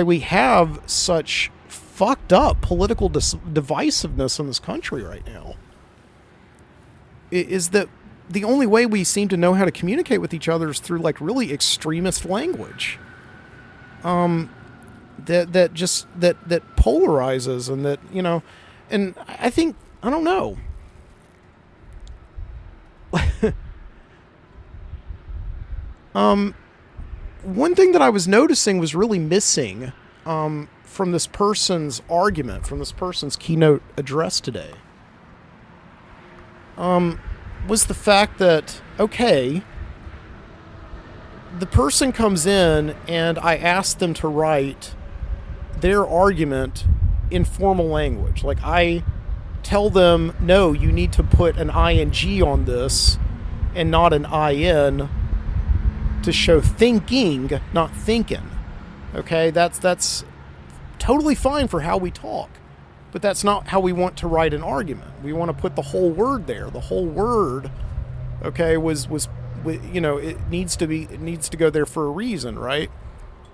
we have such fucked up political divisiveness in this country right now. Is that the only way we seem to know how to communicate with each other is through like really extremist language. That polarizes, and that, and I think, I don't know. One thing that I was noticing was really missing from this person's argument, from this person's keynote address today, was the fact that, okay, the person comes in and I ask them to write their argument in formal language. Like, I tell them, no, you need to put an ing on this and not an in to show thinking, not thinking. Okay, that's totally fine for how we talk, but that's not how we want to write an argument. We want to put the whole word there. The whole word, okay, it needs to go there for a reason, right?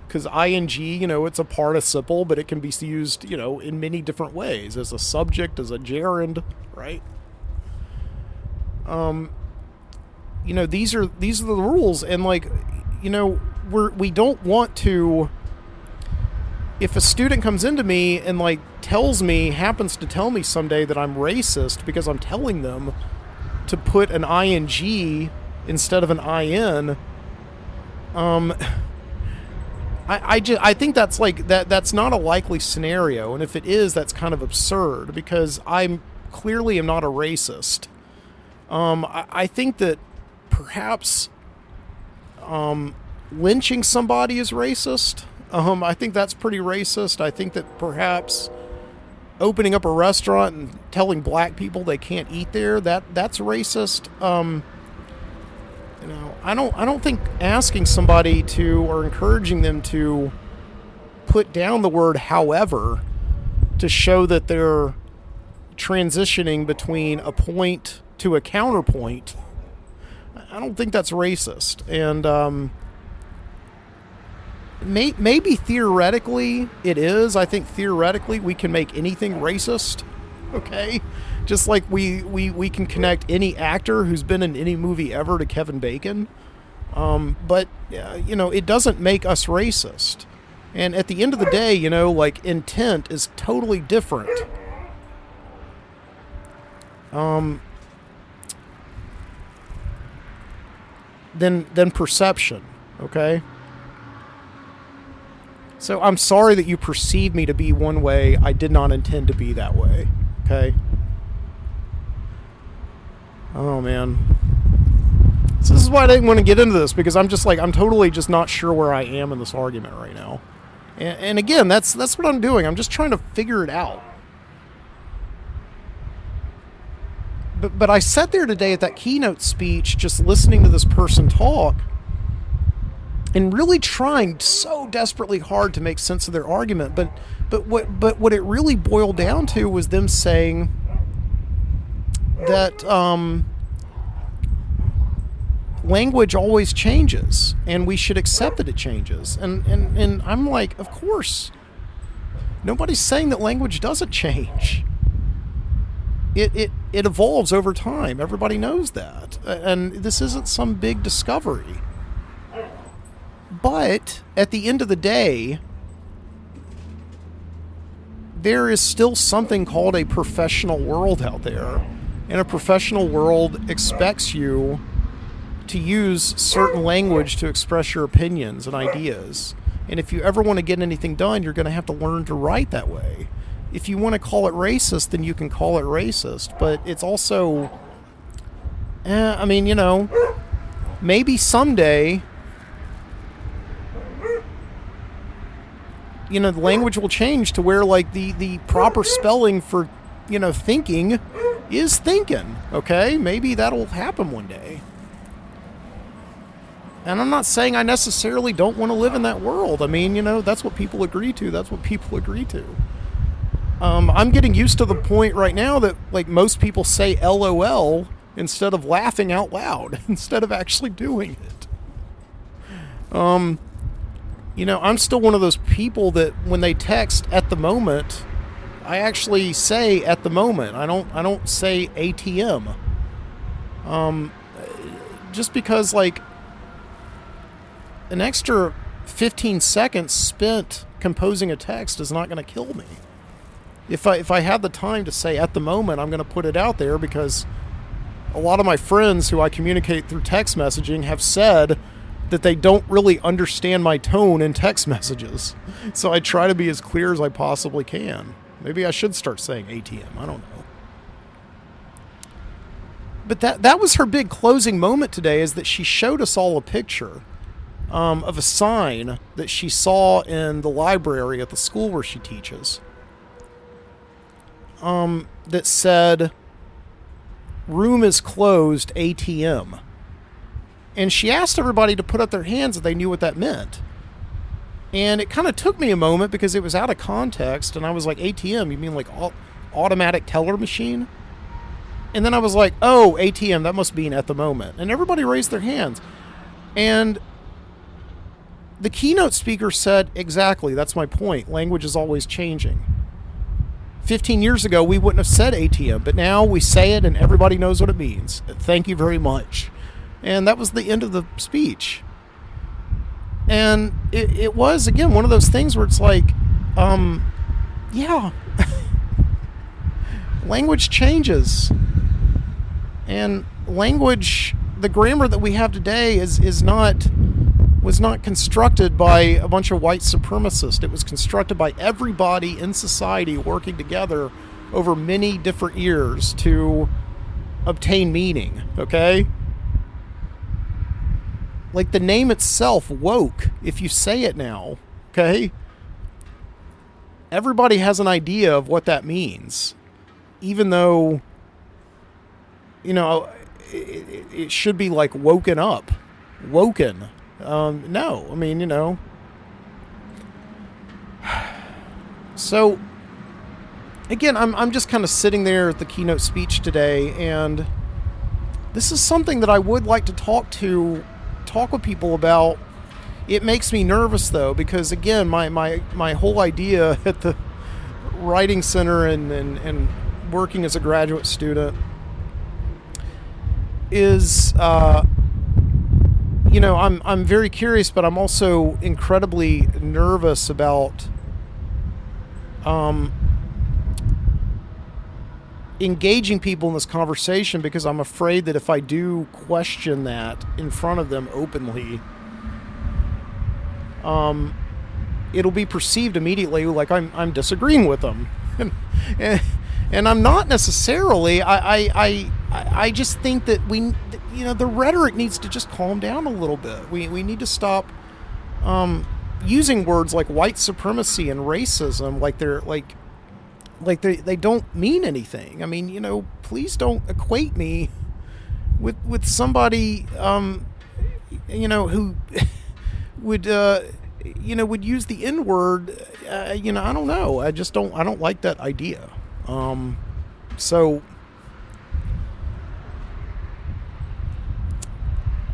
Because ing, it's a participle, but it can be used, in many different ways, as a subject, as a gerund, right? These are the rules, and we don't want to. If a student comes into me and happens to tell me someday that I'm racist because I'm telling them to put an ing instead of an in, I think that's that's not a likely scenario, and if it is, that's kind of absurd, because I clearly am not a racist. I think that perhaps lynching somebody is racist. I think that's pretty racist. I think that perhaps opening up a restaurant and telling black people they can't eat there, that's racist. I don't think asking somebody to, or encouraging them to put down the word however to show that they're transitioning between a point to a counterpoint, I don't think that's racist. And maybe theoretically it is. I think theoretically we can make anything racist, okay? Just like we can connect any actor who's been in any movie ever to Kevin Bacon. But it doesn't make us racist. And at the end of the day, intent is totally different. Than perception, okay? So I'm sorry that you perceive me to be one way. I did not intend to be that way, okay? Oh, man. So this is why I didn't want to get into this, because I'm just like, I'm totally just not sure where I am in this argument right now. And again, that's what I'm doing. I'm just trying to figure it out. But I sat there today at that keynote speech just listening to this person talk and really trying so desperately hard to make sense of their argument. But what it really boiled down to was them saying that language always changes and we should accept that it changes. And I'm like, of course. Nobody's saying that language doesn't change. It evolves over time. Everybody knows that. And this isn't some big discovery. But at the end of the day, there is still something called a professional world out there. And a professional world expects you to use certain language to express your opinions and ideas. And if you ever want to get anything done, you're going to have to learn to write that way. If you want to call it racist, then you can call it racist. But it's also, I mean, you know, maybe someday, you know, the language will change to where, like, the proper spelling for, you know, thinking is thinking, okay? Maybe that'll happen one day. And I'm not saying I necessarily don't want to live in that world. I mean, you know, that's what people agree to. That's what people agree to. I'm getting used to the point right now that, like, most people say LOL instead of laughing out loud, instead of actually doing it. You know, I'm still one of those people that when they text at the moment, I actually say at the moment. I don't say ATM. Just because, like, an extra 15 seconds spent composing a text is not going to kill me. If I had the time to say at the moment, I'm going to put it out there, because a lot of my friends who I communicate through text messaging have said that they don't really understand my tone in text messages. So I try to be as clear as I possibly can. Maybe I should start saying ATM. I don't know. But that was her big closing moment today, is that she showed us all a picture of a sign that she saw in the library at the school where she teaches. That said, "Room is closed, ATM." And she asked everybody to put up their hands if they knew what that meant. And it kind of took me a moment, because it was out of context, and I was like, ATM, you mean like automatic teller machine? And then I was like, oh, ATM, that must mean at the moment. And everybody raised their hands. And the keynote speaker said, exactly, that's my point. Language is always changing. 15 years ago, we wouldn't have said ATM, but now we say it and everybody knows what it means. Thank you very much. And that was the end of the speech. And it was, again, one of those things where it's like, yeah, language changes. And language, the grammar that we have today was not constructed by a bunch of white supremacists. It was constructed by everybody in society working together over many different years to obtain meaning, okay? Like the name itself, woke, if you say it now, okay? Everybody has an idea of what that means, even though, you know, it should be like woken up, woken. No, I mean, you know. So, again, I'm just kind of sitting there at the keynote speech today, and this is something that I would like to talk with people about. It makes me nervous, though, because, again, my whole idea at the Writing Center and working as a graduate student is, you know, I'm very curious, but I'm also incredibly nervous about engaging people in this conversation, because I'm afraid that if I do question that in front of them openly, it'll be perceived immediately like I'm disagreeing with them, and I'm not necessarily. I just think that the rhetoric needs to just calm down a little bit. We need to stop using words like white supremacy and racism like they're like they don't mean anything. I mean, please don't equate me with somebody who would would use the N-word. I don't know. I don't like that idea. So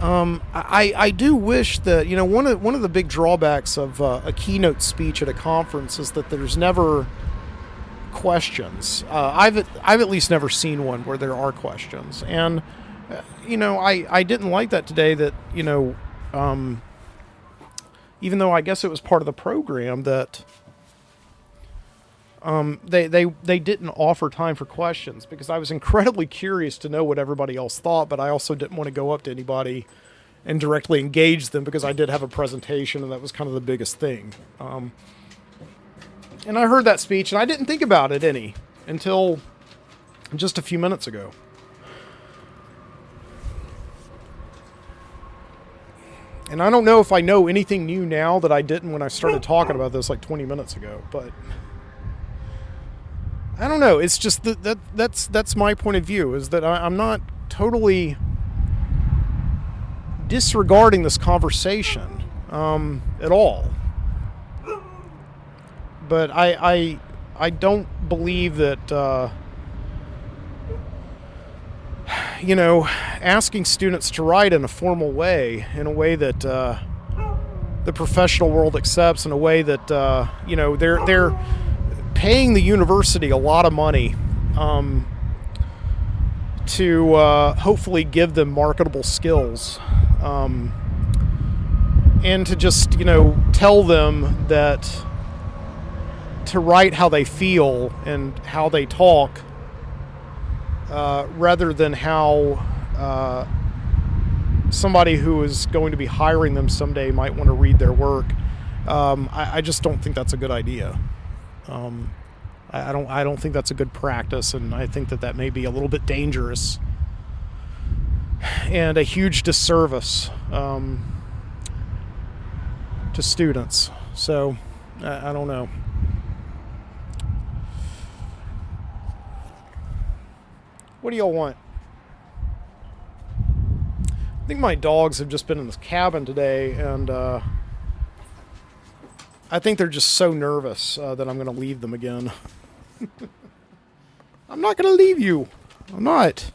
I do wish that one of the big drawbacks of a keynote speech at a conference is that there's never questions. I've at least never seen one where there are questions, and I didn't like that today. That even though I guess it was part of the program that they didn't offer time for questions, because I was incredibly curious to know what everybody else thought, but I also didn't want to go up to anybody and directly engage them, because I did have a presentation, and that was kind of the biggest thing. And I heard that speech, and I didn't think about it any until just a few minutes ago. And I don't know if I know anything new now that I didn't when I started talking about this like 20 minutes ago, but I don't know. It's just that's my point of view, is that I'm not totally disregarding this conversation at all. But I don't believe that asking students to write in a formal way, in a way that the professional world accepts, in a way that they're paying the university a lot of money to hopefully give them marketable skills, and to just tell them that to write how they feel and how they talk, rather than how somebody who is going to be hiring them someday might want to read their work. I just don't think that's a good idea. I don't think that's a good practice, and I think that may be a little bit dangerous and a huge disservice to students. So I don't know. What do y'all want? I think my dogs have just been in this cabin today, and I think they're just so nervous that I'm going to leave them again. I'm not going to leave you. I'm not.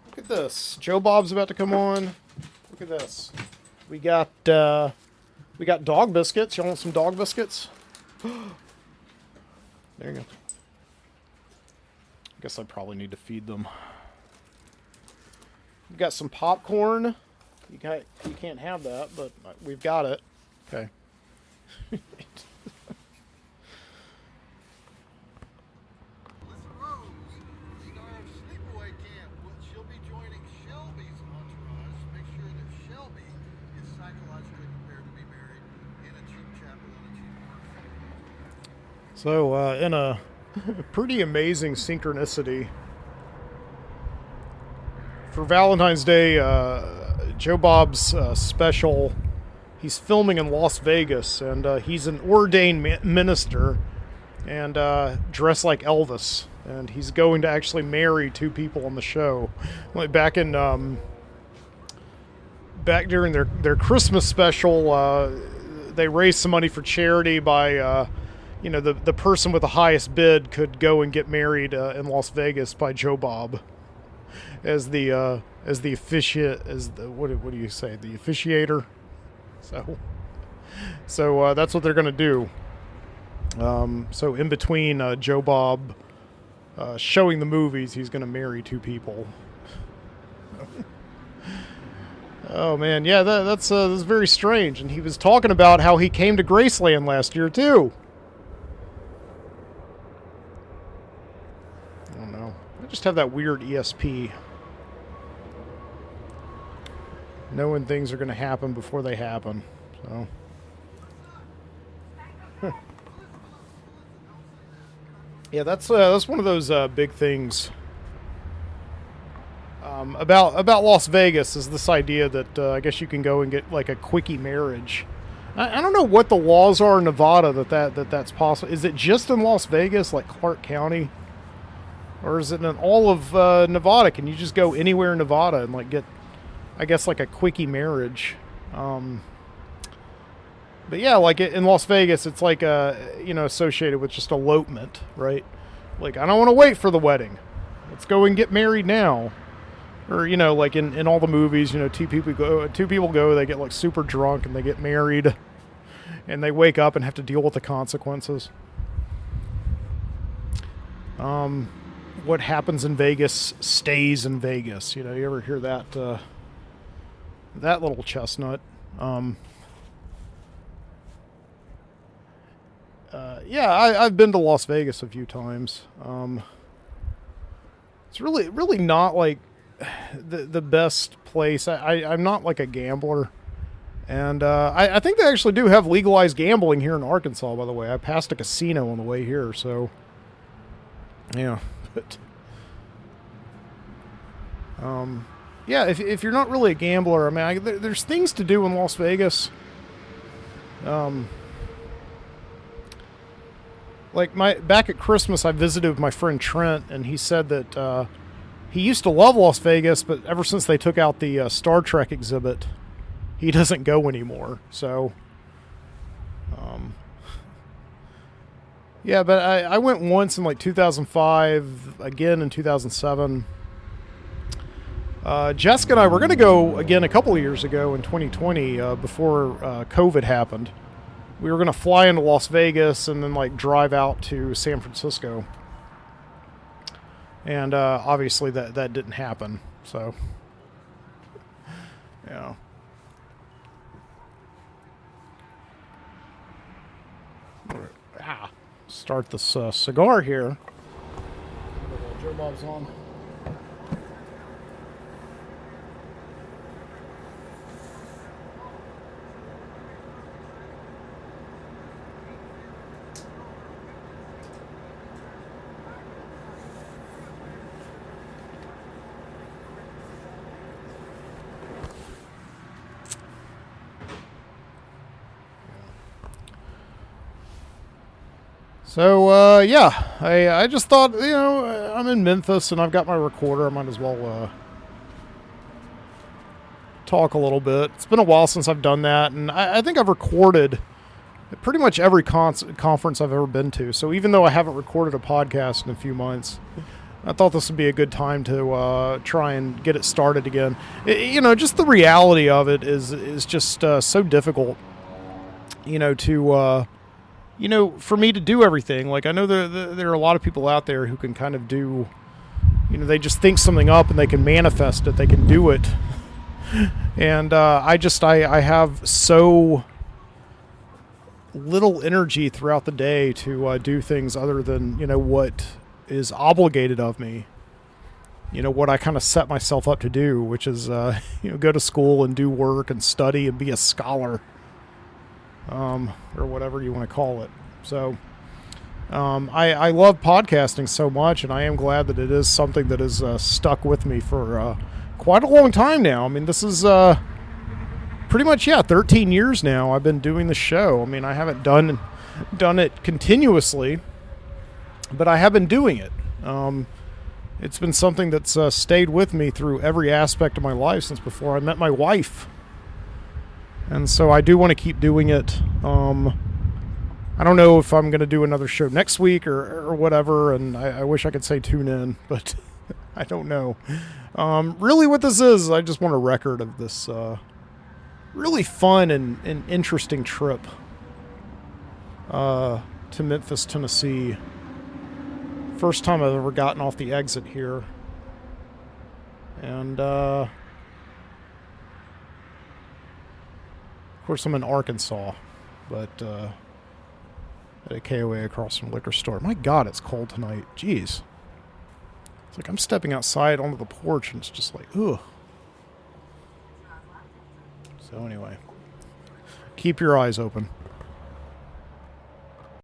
Look at this. Joe Bob's about to come on. Look at this. We got dog biscuits. Y'all want some dog biscuits? There you go. Guess I probably need to feed them. We've got some popcorn. You can't have that, but we've got it. Okay. So, in a pretty amazing synchronicity, for Valentine's Day, Joe Bob's special, he's filming in Las Vegas, and he's an ordained minister and dressed like Elvis, and he's going to actually marry two people on the show. Like back during their Christmas special, they raised some money for charity by the person with the highest bid could go and get married in Las Vegas by Joe Bob as the what do you say, the officiator. So that's what they're gonna do. So in between Joe Bob showing the movies, he's gonna marry two people. Oh man, yeah, that's very strange. And he was talking about how he came to Graceland last year too. I don't know. I just have that weird ESP. Knowing things are going to happen before they happen. So. Yeah, that's one of those big things about Las Vegas is this idea that I guess you can go and get like a quickie marriage. I don't know what the laws are in Nevada that's possible. Is it just in Las Vegas, like Clark County, or is it in all of Nevada? Can you just go anywhere in Nevada and like get, I guess, like a quickie marriage? But yeah, like in Las Vegas, it's like associated with just elopement, right? Like, I don't want to wait for the wedding. Let's go and get married now. Or, like in all the movies, two people go, they get like super drunk and they get married and they wake up and have to deal with the consequences. What happens in Vegas stays in Vegas. You ever hear that, that little chestnut? Yeah, I've been to Las Vegas a few times. It's really not like the best place. I'm not like a gambler. And I think they actually do have legalized gambling here in Arkansas, by the way. I passed a casino on the way here, so yeah. But yeah, if you're not really a gambler, I mean, there's things to do in Las Vegas. Like back at Christmas, I visited with my friend Trent, and he said that he used to love Las Vegas, but ever since they took out the Star Trek exhibit, he doesn't go anymore. So, yeah, but I went once in like 2005, again in 2007. Jessica and I were going to go again a couple of years ago in 2020 before COVID happened. We were going to fly into Las Vegas and then like drive out to San Francisco. And obviously that didn't happen. So, yeah. Start this cigar here. Joe Bob's on. So, yeah, I just thought, I'm in Memphis and I've got my recorder. I might as well talk a little bit. It's been a while since I've done that, and I think I've recorded pretty much every conference I've ever been to. So even though I haven't recorded a podcast in a few months, I thought this would be a good time to try and get it started again. Just the reality of it is just so difficult, to... for me to do everything. Like, I know there are a lot of people out there who can kind of do, they just think something up and they can manifest it. They can do it. And I have so little energy throughout the day to do things other than, what is obligated of me. What I kind of set myself up to do, which is, go to school and do work and study and be a scholar. Or whatever you want to call it. So, I love podcasting so much, and I am glad that it is something that has stuck with me for quite a long time now. I mean, this is pretty much 13 years now I've been doing the show. I mean, I haven't done it continuously, but I have been doing it. It's been something that's stayed with me through every aspect of my life since before I met my wife. And so I do want to keep doing it. I don't know if I'm going to do another show next week or whatever, and I wish I could say tune in, but I don't know. Really what this is I just want a record of this really fun and interesting trip to Memphis, Tennessee. First time I've ever gotten off the exit here. And, of course, I'm in Arkansas, but at a KOA across from the liquor store. My God, it's cold tonight. Jeez. It's like I'm stepping outside onto the porch, and it's just like, ugh. So anyway, keep your eyes open.